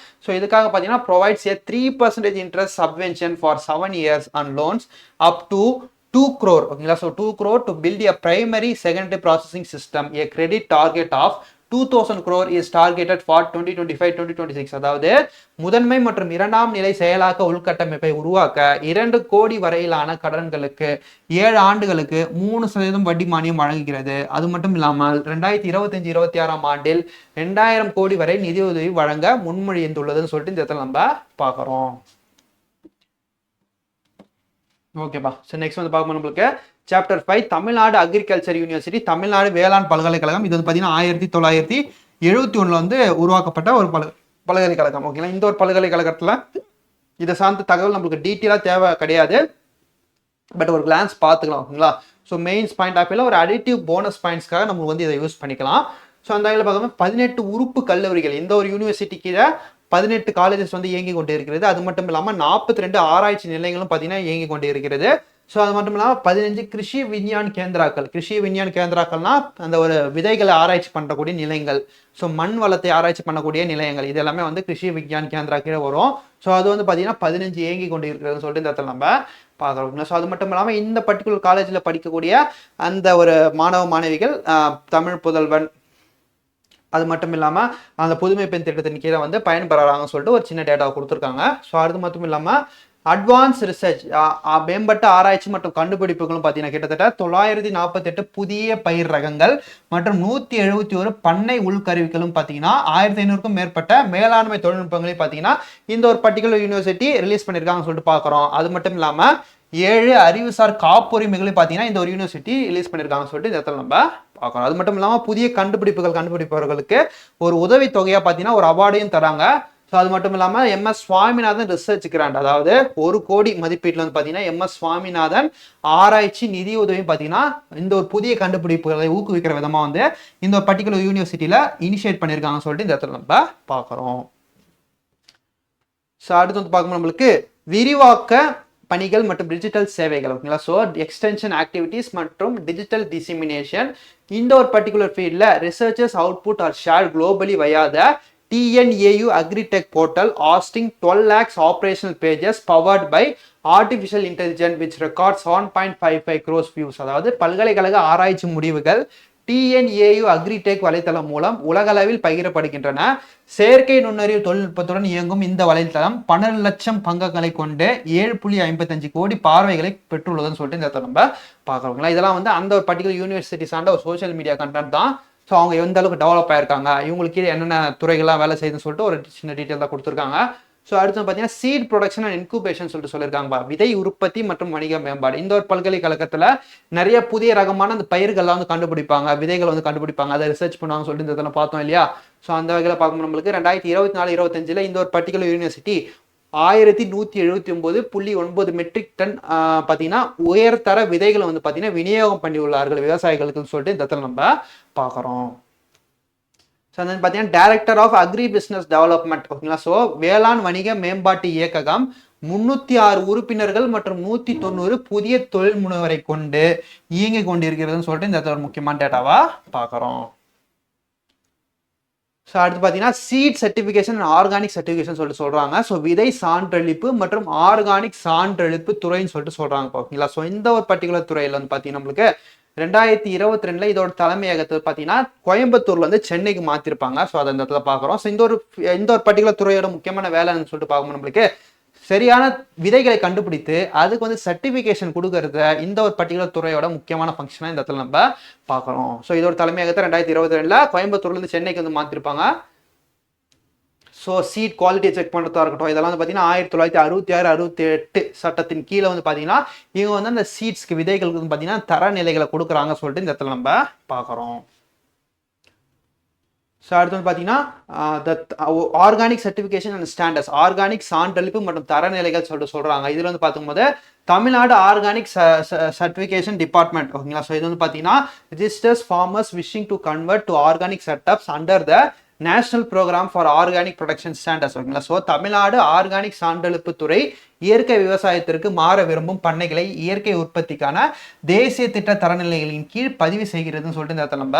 ஸோ இதுக்காக பார்த்தீங்கன்னா provides A 3% interest subvention for 7 years on loans up to 2 crore, ஓகேங்களா. So 2 crore to build a primary secondary processing system. A credit target of 2000 crore is targeted for 2025-2026. அதாவது முதன்மை மற்றும் இரண்டாம் நிலை செயலாக்க உள்கட்டமைப்பை உருவாக்க 2 கோடி வரையிலான கடன்களுக்கு 7 ஆண்டுகளுக்கு 3% வட்டி மானியம் வழங்குகிறது. அது மட்டும் இல்லாமல் 2025-26 ஆண்டில் 2000 கோடி வரை நிதியுதவி வழங்க முன்மொழிந்துள்ளதுன்னு சொல்லிட்டு இந்த இடத்துல நம்ம பார்க்குறோம். ஓகேப்பா. ஸோ நெக்ஸ்ட் வந்து பார்க்கும்போது நம்மளுக்கு chapter 5 Tamil Nadu agriculture university, Tamil Nadu வேளாண் பல்கலைக்கழகம். இது வந்து பார்த்தீங்கன்னா 1971 வந்து உருவாக்கப்பட்ட ஒரு பல்கலைக்கழகம், ஓகேங்களா. இந்த ஒரு பல்கலைக்கழகத்தில் இதை சார்ந்த தகவல் நம்மளுக்கு டீட்டெயிலாக தேவை கிடையாது, பட் ஒரு கிளான்ஸ் பார்த்துக்கலாம், ஓகேங்களா. ஸோ மெயின்ஸ் பாயிண்ட் ஆஃப் வியூவில் ஒரு அடிட்டிவ் போனஸ் பாயிண்ட்ஸ்க்காக நம்ம வந்து இதை யூஸ் பண்ணிக்கலாம். ஸோ அந்த வகையில் பார்க்கும்போது 18 உறுப்பு கல்லூரிகள், இந்த ஒரு யூனிவர்சிட்டிக்கு 18 காலேஜஸ் வந்து இயங்கி கொண்டு இருக்கிறது. அது மட்டும் இல்லாமல் 42 ஆராய்ச்சி நிலையங்களும் பார்த்தீங்கன்னா இயங்கி கொண்டு இருக்கிறது. ஸோ அது மட்டும் இல்லாமல் 15 கிருஷி விஞ்ஞான் கேந்திராக்கள்னா அந்த ஒரு விதைகளை ஆராய்ச்சி பண்ணக்கூடிய நிலையங்கள், ஸோ மண் வளத்தை ஆராய்ச்சி பண்ணக்கூடிய நிலையங்கள், இது எல்லாமே வந்து கிருஷி விஞ்ஞான் கேந்திரா கீழே வரும். ஸோ அது வந்து பார்த்தீங்கன்னா 15 இயங்கி கொண்டு இருக்கிறதுன்னு சொல்லிட்டு இந்த இடத்துல நம்ம பார்க்குறோம். ஸோ அது மட்டும் இல்லாமல் இந்த பர்டிகுலர் காலேஜில் படிக்கக்கூடிய அந்த ஒரு மாணவ மாணவிகள் தமிழ் புதல்வன், அது மட்டும் இல்லாமல் அந்த புதுமை பெண் திட்டத்தின் கீழே வந்து பயன்பெறாங்கன்னு சொல்லிட்டு ஒரு சின்ன டேட்டாவை கொடுத்துருக்காங்க. ஸோ அது மட்டும் இல்லாமல் அட்வான்ஸ் ரிசர்ச், மேம்பட்ட ஆராய்ச்சி மற்றும் கண்டுபிடிப்புகளும் பார்த்தீங்கன்னா கிட்டத்தட்ட 948 புதிய பயிர் ரகங்கள் மற்றும் 171 பண்ணை உள்கருவிகளும் பார்த்தீங்கன்னா 1500க்கும் மேற்பட்ட மேலாண்மை தொழில்நுட்பங்களையும் பார்த்தீங்கன்னா இந்த ஒரு பர்டிகுலர் யூனிவர்சிட்டி ரிலீஸ் பண்ணியிருக்காங்கன்னு சொல்லிட்டு பார்க்குறோம். அது மட்டும் இல்லாமல் 7 அறிவுசார் காப்புரிமைகளையும் பார்த்தீங்கன்னா இந்த ஒரு யூனிவர்சிட்டி ரிலீஸ் பண்ணியிருக்காங்கன்னு சொல்லிட்டு இந்த இடத்துல நம்ம பார்க்குறோம். அது மட்டும் இல்லாமல் புதிய கண்டுபிடிப்பவர்களுக்கு ஒரு உதவி தொகையாக பார்த்தீங்கன்னா ஒரு அவார்டையும் தராங்க. ஸோ அது மட்டும் இல்லாமல் MS சுவாமிநாதன் ரிசர்ச் கிராண்ட், அதாவது 1 கோடி மதிப்பீட்டில் வந்து பார்த்தீங்கன்னா MS சுவாமிநாதன் ஆராய்ச்சி நிதி உதவியும் பார்த்தீங்கன்னா இந்த ஒரு புதிய கண்டுபிடிப்புகளை ஊக்குவிக்கிற விதமாக வந்து இந்த ஒரு பர்டிகுலர் யூனிவர்சிட்டியில் இனிஷியேட் பண்ணியிருக்காங்கன்னு சொல்லிட்டு இந்த இடத்துல நம்ம பார்க்குறோம். ஸோ அடுத்து வந்து பார்க்கும்போது நம்மளுக்கு விரிவாக்க பணிகள் மற்றும் டிஜிட்டல் சேவைகள், ஓகேங்களா. ஸோ எக்ஸ்டென்ஷன் ஆக்டிவிட்டீஸ் மற்றும் டிஜிட்டல் டிசிமினேஷன், இந்த ஒரு பர்டிகுலர் ஃபீல்டில் researchers output are share globally via the TNAU Agritech portal hosting 12 lakhs operational pages powered by artificial intelligence which records 1.55 crores views. அதாவது பல்கலைக்கழக ஆராய்ச்சி முடிவுகள் TNAU Agritech வலைத்தளம் மூலம் உலகளவில் பகிரப்படுகின்றன. செயற்கை நுண்ணறிவு தொழில்நுட்பத்துடன் இயங்கும் இந்த வலைத்தளம் 12 லட்சம் பங்குகளை கொண்டு 7.55 கோடி பார்வைகளை பெற்றுள்ளதுன்னு சொல்லிட்டு இந்த இடத்துல நம்ம பார்க்குறோங்களா. இதெல்லாம் வந்து அந்த ஒரு பர்டிகுலர் யூனிவர்சிட்டி சார்ந்த ஒரு சோஷியல் மீடியா கண்டென்ட் தான். ஸோ அவங்க எந்த அளவுக்கு டெவலப் ஆயிருக்காங்க, இவங்களுக்கு என்னென்ன துறைகள்லாம் வேலை செய்யுதுன்னு சொல்லிட்டு ஒரு சின்ன டீட்டெயில் தான் கொடுத்துருக்காங்க. ஸோ அடுத்து பார்த்தீங்கன்னா சீட் ப்ரொடக்ஷன் அண்ட் இன்குபேஷன் சொல்லிட்டு சொல்லியிருக்காங்க, விதை உற்பத்தி மற்றும் வணிக மேம்பாடு. இந்த ஒரு பல்கலைக்கழகத்தில் நிறைய புதிய ரகமான அந்த பயிர்கள்லாம் வந்து கண்டுபிடிப்பாங்க, விதைகள் வந்து கண்டுபிடிப்பாங்க, அதை ரிசர்ச் பண்ணுவாங்க சொல்லிட்டு இந்த பார்த்தோம் இல்லையா. ஸோ அந்த வகையில் பார்க்கும்போது நம்மளுக்கு 2024-25 இந்த ஒரு பர்டிகுலர் யூனிவர்சிட்டி 1179.9 மெட்ரிக் டன் பார்த்தீங்கன்னா உயர்தர விதைகளை வந்து பார்த்தீங்கன்னா விநியோகம் பண்ணி உள்ளார்கள் விவசாயிகளுக்குன்னு சொல்லிட்டு இந்த இடத்துல நம்ம பார்க்குறோம். ஸோ வந்து பார்த்தீங்கன்னா director of agri business development ஓகேங்களா. ஸோ வேளாண் வணிக மேம்பாட்டு இயக்ககம் 306 உறுப்பினர்கள் மற்றும் 190 புதிய தொழில் முனைவரை கொண்டு இயங்கிக் கொண்டிருக்கிறதுன்னு சொல்லிட்டு இந்த இடத்துல ஒரு முக்கியமான டேட்டாவா பார்க்குறோம். ஸோ அடுத்து பார்த்தீங்கன்னா seat certification and organic certification சொல்லிட்டு சொல்கிறாங்க. ஸோ விதை சான்றளிப்பு மற்றும் ஆர்கானிக் சான்றளிப்பு துறைன்னு சொல்லிட்டு சொல்கிறாங்க ஓகேங்களா. ஸோ இந்த ஒரு பர்டிகுலர் துறையில் வந்து பார்த்தீங்கன்னா நம்மளுக்கு 2022 இதோட தலைமையகத்தை பார்த்தீங்கன்னா கோயம்புத்தூர்ல இருந்து சென்னைக்கு மாற்றிருப்பாங்க. ஸோ அதை இந்த இடத்துல பார்க்குறோம். ஸோ இந்த ஒரு பர்டிகுலர் துறையோட முக்கியமான வேலைன்னு சொல்லிட்டு பார்க்கும்போது நம்மளுக்கு சரியான விதைகளை கண்டுபிடித்து அதுக்கு வந்து சர்டிஃபிகேஷன் கொடுக்கறத இந்த ஒரு பர்டிகுலர் துறையோட முக்கியமான ஃபங்க்ஷனாக இந்த இடத்துல நம்ம பார்க்குறோம். ஸோ இதோட தலைமையகத்தை 2022 கோயம்புத்தூர்லேருந்து சென்னைக்கு வந்து மாற்றிருப்பாங்க. ஸோ சீட் குவாலிட்டியை செக் பண்ணுறதா இருக்கட்டும், இதெல்லாம் வந்து பார்த்தீங்கன்னா 1966-68 சட்டத்தின் கீழே வந்து பார்த்தீங்கன்னா இவங்க வந்து அந்த சீட்ஸ்க்கு விதைகளுக்கு வந்து பார்த்தீங்கன்னா தரநிலைகளை கொடுக்குறாங்க சொல்லிட்டு இந்த இடத்துல நம்ம பார்க்குறோம். ஸோ அடுத்து வந்து பார்த்தீங்கன்னா organic certification and standards organic சான்றளிப்பு மற்றும் தரநிலைகள் சொல்லிட்டு சொல்கிறாங்க. இதில் வந்து பார்க்கும்போது தமிழ்நாடு ஆர்கானிக் சர்டிஃபிகேஷன் டிபார்ட்மெண்ட் ஓகேங்களா. ஸோ இது வந்து பார்த்தீங்கன்னா registers farmers wishing to convert to organic setups under the national programme for organic production standards ஓகேங்களா. ஸோ தமிழ்நாடு ஆர்கானிக் சான்றளிப்பு துறை இயற்கை விவசாயத்திற்கு மாற விரும்பும் பண்ணைகளை இயற்கை உற்பத்திக்கான தேசிய திட்ட தரநிலைகளின் கீழ் பதிவு செய்கிறதுன்னு சொல்லிட்டு இந்த இடத்துல நம்ம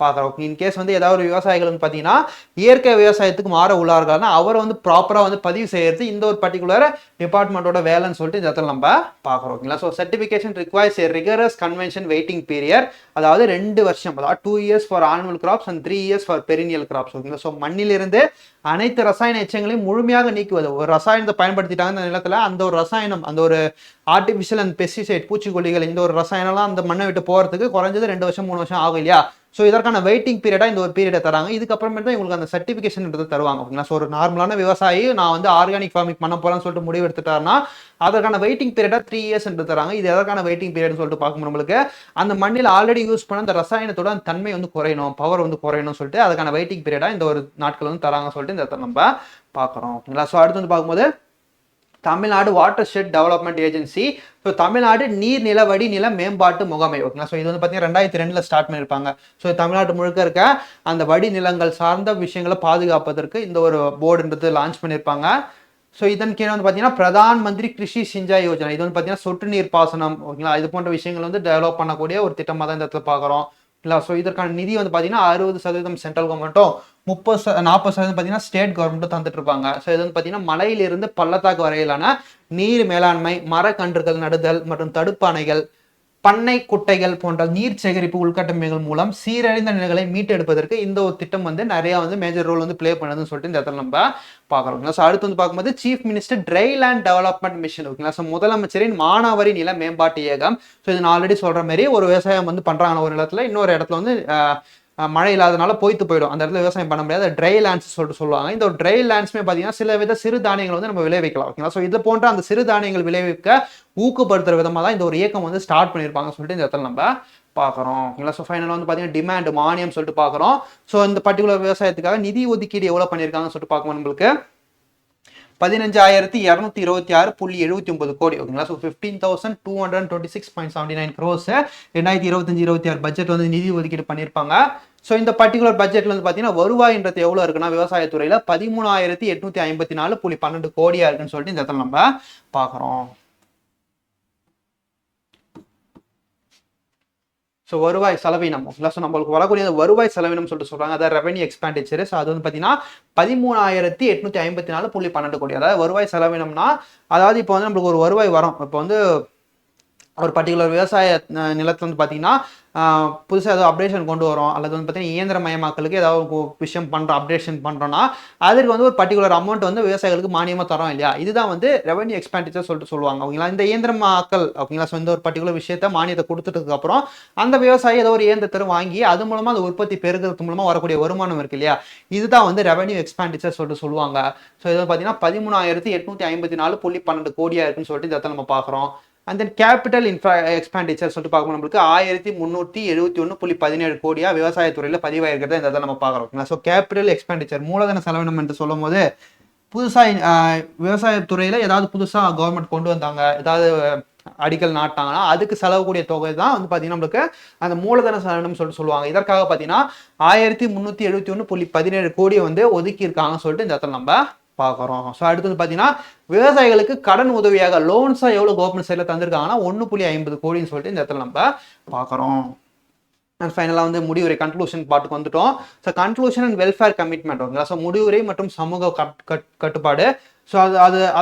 பார்க்குறோம். இன்கேஸ் வந்து ஏதாவது ஒரு விவசாயிகள் வந்து பார்த்தீங்கன்னா இயற்கை விவசாயத்துக்கு மாற உள்ளார்கள்னா அவரை வந்து ப்ராப்பராக வந்து பதிவு செய்யறது இந்த ஒரு பர்டிகுலர் டிபார்ட்மெண்ட்டோட வேலைன்னு சொல்லிட்டு இந்த இடத்துல நம்ம பார்க்குறோம் ஓகேங்களா. So certification requires a rigorous convention waiting period, அதாவது 2 வருஷம், அதாவது 2 years for annual crops and 3 years for perennial crops ஓகேங்களா. ஸோ மண்ணிலிருந்து அனைத்து ரசாயன எச்சங்களையும் முழுமையாக நீக்குவது. ஒரு ரசாயனத்தை பயன்படுத்திட்டாங்க இந்த நிலத்துல, அந்த ஒரு ரசாயனம், அந்த ஒரு ஆர்டிபிஷியல் அண்ட் பெஸ்டிசைட் பூச்சிக்கொல்லிகள், இந்த ஒரு ரசாயனம்லாம் அந்த மண்ணை விட்டு போறதுக்கு குறைஞ்சது 2 வருஷம் 3 வருஷம் ஆகும் இல்லையா. ஸோ இதற்கான வெயிட்டிங் பீரியடா இந்த ஒரு பீரியடை தராங்க. இதுக்கப்புறமே தான் இவங்களுக்கு அந்த சர்டிஃபிகேஷன்ன்றது தருவாங்க ஓகேங்களா. ஸோ ஒரு நார்மலான விவசாயி நான் வந்து ஆர்கானிக் ஃபார்மிங் பண்ண போறேன்னு சொல்லிட்டு முடிவு எடுத்துட்டாருன்னா அதற்கான வெயிட்டிங் பீரியடா 3 years தராங்க. இது எதற்கான வெயிட்டிங் பீரியட்னு சொல்லிட்டு பார்க்கும்போது நம்மளுக்கு அந்த மண்ணில் ஆல்ரெடி யூஸ் பண்ண அந்த ரசாயனத்தோட அந்த தன்மை வந்து குறையணும், பவர் வந்து குறையணும்னு சொல்லிட்டு அதுக்கான வெயிட்டிங் பீரியடா இந்த ஒரு நாட்கள் வந்து தராங்க சொல்லிட்டு இந்த இடத்துல நம்ம பார்க்குறோம் ஓகேங்களா. ஸோ அடுத்து வந்து பார்க்கும்போது Tamil Nadu watershed development agency. So Tamil Nadu நீர் நிலவடி நில மேம்பாட்டு முகமை ஓகேங்களா. ஸோ இது வந்து பார்த்தீங்கன்னா 2002 ஸ்டார்ட் பண்ணியிருப்பாங்க. ஸோ தமிழ்நாடு முழுக்க இருக்க அந்த வடி நிலங்கள் சார்ந்த விஷயங்களை பாதுகாப்பதற்கு இந்த ஒரு போர்டுன்றது லான்ச் பண்ணியிருப்பாங்க. ஸோ இதன் கீழே வந்து பார்த்தீங்கன்னா பிரதான் மந்திரி கிருஷி சிஞ்சாய் யோஜனா, இது வந்து பார்த்தீங்கன்னா சொட்டு நீர் பாசனம் ஓகேங்களா. இது போன்ற விஷயங்கள் வந்து டெவலப் பண்ணக்கூடிய ஒரு திட்டமாக தான் இந்த இடத்துல பார்க்குறோம் இல்லை. ஸோ இதற்கான நிதி வந்து பார்த்தீங்கன்னா 60% சென்ட்ரல் கவர்மெண்ட்டும் 40% பார்த்தீங்கன்னா ஸ்டேட் கவர்மெண்ட்டும் தந்துட்டு இருப்பாங்க. ஸோ இது வந்து பார்த்தீங்கன்னா மலையிலிருந்து பள்ளத்தாக்கு வரையிலான நீர் மேலாண்மை, மரக்கன்றுகள் நடுதல் மற்றும் தடுப்பணைகள், பண்ணை குட்டைகள் போன்ற நீர் சேகரிப்பு உள்கட்டமைப்புகள் மூலம் சீரழிந்த நிலைகளை மீட்டெடுப்பதற்கு இந்த ஒரு திட்டம் வந்து நிறைய வந்து மேஜர் ரோல் வந்து பிளே பண்ணுதுன்னு சொல்லிட்டு இந்த இடத்துல நம்ம பார்க்குறோம். ஸோ அடுத்து வந்து பார்க்கும்போது chief minister try land development mission ஓகேங்களா. ஸோ முதலமைச்சரின் மானாவாரி நில மேம்பாட்டு இயக்கம். ஸோ இது நான் ஆல்ரெடி சொல்ற மாதிரி ஒரு விவசாயம் வந்து பண்றாங்க ஒரு இடத்துல, இன்னொரு இடத்துல வந்து மழை இல்லாதனால போய்த்து போயிடும், அந்த இடத்துல விவசாயம் பண்ண முடியாது, ட்ரை லேண்ட்ஸ் சொல்லிட்டு சொல்லுவாங்க. இந்த ஒரு ட்ரை லேண்ட்ஸ்மே பார்த்தீங்கன்னா சில வித சிறு தானியங்கள் வந்து நம்ம விளைவிக்கலாம் ஓகேங்களா. ஸோ இது போன்ற அந்த சிறு தானியங்கள் விளைவிக்க ஊக்கப்படுத்துற விதமாக தான் இந்த ஒரு இயக்கம் வந்து ஸ்டார்ட் பண்ணியிருப்பாங்க சொல்லிட்டு இந்த இடத்துல நம்ம பார்க்குறோம் ஓகேங்களா. ஸோ ஃபைனலாக வந்து பார்த்தீங்கன்னா டிமாண்ட் மானியம் சொல்லிட்டு பார்க்குறோம். ஸோ இந்த பர்டிகுலர் விவசாயத்துக்காக நிதி ஒதுக்கீடு எவ்வளோ பண்ணியிருக்காங்கன்னு சொல்லிட்டு பார்க்கணும். நம்மளுக்கு 15,226.79 கோடி ஓகேங்களா. ஸோ 15,226.79 crores 2025-26 பட்ஜெட் வந்து நிதி ஒதுக்கீடு பண்ணியிருப்பாங்க. ஸோ இந்த பர்டிகுலர் பட்ஜெட்ல வந்து பார்த்தீங்கன்னா வருவாயின்றது எவ்வளோ இருக்குன்னா விவசாயத்துறையில 13,854.12 கோடியா இருக்குன்னு சொல்லிட்டு இந்த இடத்துல நம்ம பார்க்குறோம். ஸோ வருவாய் செலவினம் ஓகேங்களா. ஸோ நம்மளுக்கு வரக்கூடிய வருவாய் செலவினம் சொல்லிட்டு சொல்றாங்க, அதாவது ரெவன்யூ எக்ஸ்பெண்டிச்சர். ஸோ அது வந்து பார்த்தீங்கன்னா 13,854.12 கோடி. அதாவது வருவாய் செலவினம்னா அதாவது இப்போ வந்து நம்மளுக்கு ஒரு வருவாய் வரும், இப்போ வந்து ஒரு பர்டிகுலர் விவசாய நிலத்துல வந்து பார்த்தீங்கன்னா புதுசாக ஏதாவது அப்டேஷன் கொண்டு வரோம், அல்லது வந்து பார்த்தீங்கன்னா இயந்திரமயமாக்கலுக்கு ஏதாவது விஷயம் பண்ணுறோம், அப்டேஷன் பண்ணுறோன்னா அதுக்கு வந்து ஒரு பர்டிகுலர் அமௌண்ட் வந்து விவசாயிகளுக்கு மானியமாக தரோம் இல்லையா. இதுதான் வந்து ரெவன்யூ எக்ஸ்பெண்டிச்சர் சொல்லிட்டு சொல்லுவாங்க ஓகேங்களா. இந்த இயந்திரமாக்கல் ஓகேங்களா. ஸோ இந்த ஒரு பர்டிகுலர் விஷயத்த மானியத்தை கொடுத்துட்டதுக்கு அப்புறம் அந்த விவசாயி ஏதோ ஒரு இயந்திரத்தை வாங்கி அது மூலமாக அந்த உற்பத்தி பெருகிறது மூலமாக வரக்கூடிய வருமானம் இருக்கு இல்லையா, இதுதான் வந்து ரெவன்யூ எக்ஸ்பெண்டிச்சர் சொல்லிட்டு சொல்லுவாங்க. ஸோ இது பார்த்தீங்கன்னா 13,854.12 கோடியா இருக்குன்னு சொல்லிட்டு இந்த இடத்துல நம்ம பார்க்குறோம். அண்ட் தென் கேபிட்டல் எக்ஸ்பெண்டிச்சர் சொல்லிட்டு பார்க்கணும் நம்மளுக்கு 1371.17 கோடியா விவசாயத்துறையில் பதிவாயிருக்கிறத இந்த இதை நம்ம பார்க்குறோம். ஸோ கேபிட்டல் எக்ஸ்பெண்டிச்சர் மூலதன செலவினம் என்று சொல்லும் போது புதுசாக விவசாயத்துறையில் ஏதாவது புதுசாக கவர்மெண்ட் கொண்டு வந்தாங்க, ஏதாவது அடிக்கல் நாட்டாங்கன்னா அதுக்கு செலவுக்கூடிய தொகை தான் வந்து பார்த்தீங்கன்னா நம்மளுக்கு அந்த மூலதன செலவுன்னு சொல்லிட்டு சொல்லுவாங்க. இதற்காக பார்த்தீங்கன்னா 1371.17 கோடியை வந்து ஒதுக்கி இருக்காங்கன்னு சொல்லிட்டு இந்த இடத்துல நம்ம பார்க்குறோம். ஸோ அடுத்தது பார்த்தீங்கன்னா விவசாயிகளுக்கு கடன் உதவியாக லோன்ஸாக எவ்வளோ கவர்மெண்ட் சைடில் தந்திருக்காங்கன்னா 1.50 கோடின்னு சொல்லிட்டு இந்த இடத்துல நம்ம பார்க்குறோம். அண்ட் ஃபைனலாக வந்து முடிவுரை கன்க்ளூஷன் பாட்டுக்கு வந்துட்டோம். So conclusion and welfare commitment ஓகேங்களா. ஸோ முடிவுரை மற்றும் சமூக கட்டுப்பாடு. ஸோ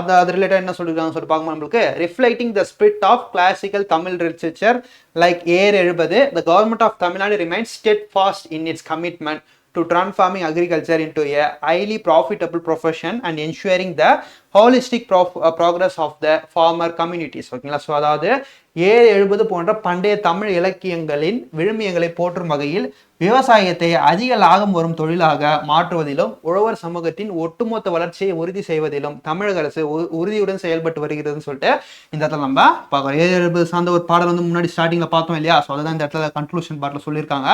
அது ரிலேட்டட் என்ன சொல்லியிருக்காங்க சொல்லிட்டு பார்க்கும்போது நம்மளுக்கு reflecting the spirit of classical Tamil literature like air 70 the government of Tamil Nadu remains steadfast in its commitment to transforming agriculture into a highly profitable profession and ensuring the holistic progress of the farmer communities. ஓகேங்களா. ஸோ அதாவது 70 போன்ற பண்டைய தமிழ் இலக்கியங்களின் விழுமியங்களை போற்றும் வகையில் விவசாயத்தை அதிக லாபம் வரும் தொழிலாக மாற்றுவதிலும் உழவர் சமூகத்தின் ஒட்டுமொத்த வளர்ச்சியை உறுதி செய்வதிலும் தமிழக அரசு உறுதியுடன் செயல்பட்டு வருகிறதுன்னு சொல்லிட்டு இந்த இடத்துல நம்ம பார்க்குறோம். 70 சார்ந்த ஒரு பாடல் வந்து முன்னாடி ஸ்டார்டிங்ல பார்த்தோம் இல்லையா. ஸோ அதுதான் இந்த இடத்துல கன்க்ளூஷன் பாட்டில் சொல்லியிருக்காங்க.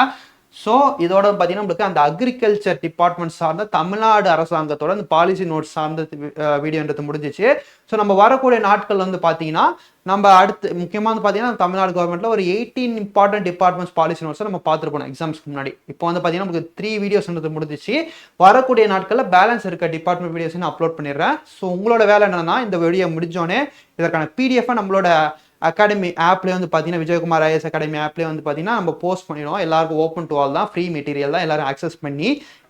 ஸோ இதோட பார்த்தீங்கன்னா நம்மளுக்கு அந்த அக்ரிகல்ச்சர் டிபார்ட்மெண்ட் சார்ந்த தமிழ்நாடு அரசாங்கத்தோட அந்த பாலிசி நோட்ஸ் சார்ந்த வீடியோன்றது முடிஞ்சிச்சு. ஸோ நம்ம வரக்கூடிய நாட்கள் வந்து பார்த்தீங்கன்னா நம்ம அடுத்து முக்கியமாக வந்து பார்த்தீங்கன்னா தமிழ்நாடு கவர்மெண்ட்ல ஒரு 18 இம்பார்ட்டன்ட் டிபார்ட்மெண்ட்ஸ் பாலிசி நோட்ஸை நம்ம பார்த்துருப்போம் எக்ஸாம்ஸ்க்கு முன்னாடி. இப்போ வந்து பார்த்தீங்கன்னா நமக்கு 3 வீடியோஸ்ன்றது முடிஞ்சிச்சு. வரக்கூடிய நாட்களில் பேலன்ஸ் இருக்க டிபார்ட்மெண்ட் வீடியோஸ் நான் அப்லோட் பண்ணிடுறேன். ஸோ உங்களோட வேலை என்னன்னா இந்த வீடியோ முடிஞ்சோடனே இதற்கான பிடிஎஃப் நம்மளோட அகாடமி ஆப்லேயே வந்து பார்த்தீங்கன்னா விஜயகுமார் ஐஎஸ் அகாடமி ஆப்லேயே வந்து பார்த்தீங்கன்னா நம்ம போஸ்ட் பண்ணிடுவோம். எல்லாருக்கும் ஓப்பன் டு ஆல் தான், ஃப்ரீ மெட்டீரியல் தான், எல்லாரும் ஆக்சஸ் பண்ணி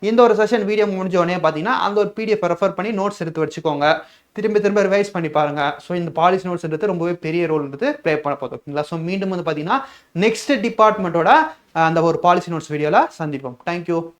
இந்த ஒரு செஷன் வீடியோ முடிஞ்சோடனே பார்த்தீங்கன்னா அந்த ஒரு பிடிஎஃப் ரெஃபர் பண்ணி நோட்ஸ் எடுத்து வச்சுக்கோங்க. திரும்ப ரிவைஸ் பண்ணி பாருங்க. ஸோ இந்த பாலிசி நோட்ஸ்ன்றது ரொம்பவே பெரிய ரோல்ன்றது ப்ளே பண்ண போதும். ஓகேங்களா. ஸோ மீண்டும் வந்து பார்த்தீங்கன்னா நெக்ஸ்ட் டிபார்ட்மெண்ட்டோட அந்த ஒரு பாலிசி நோட்ஸ் வீடியோவில் சந்திப்போம். தேங்க்யூ.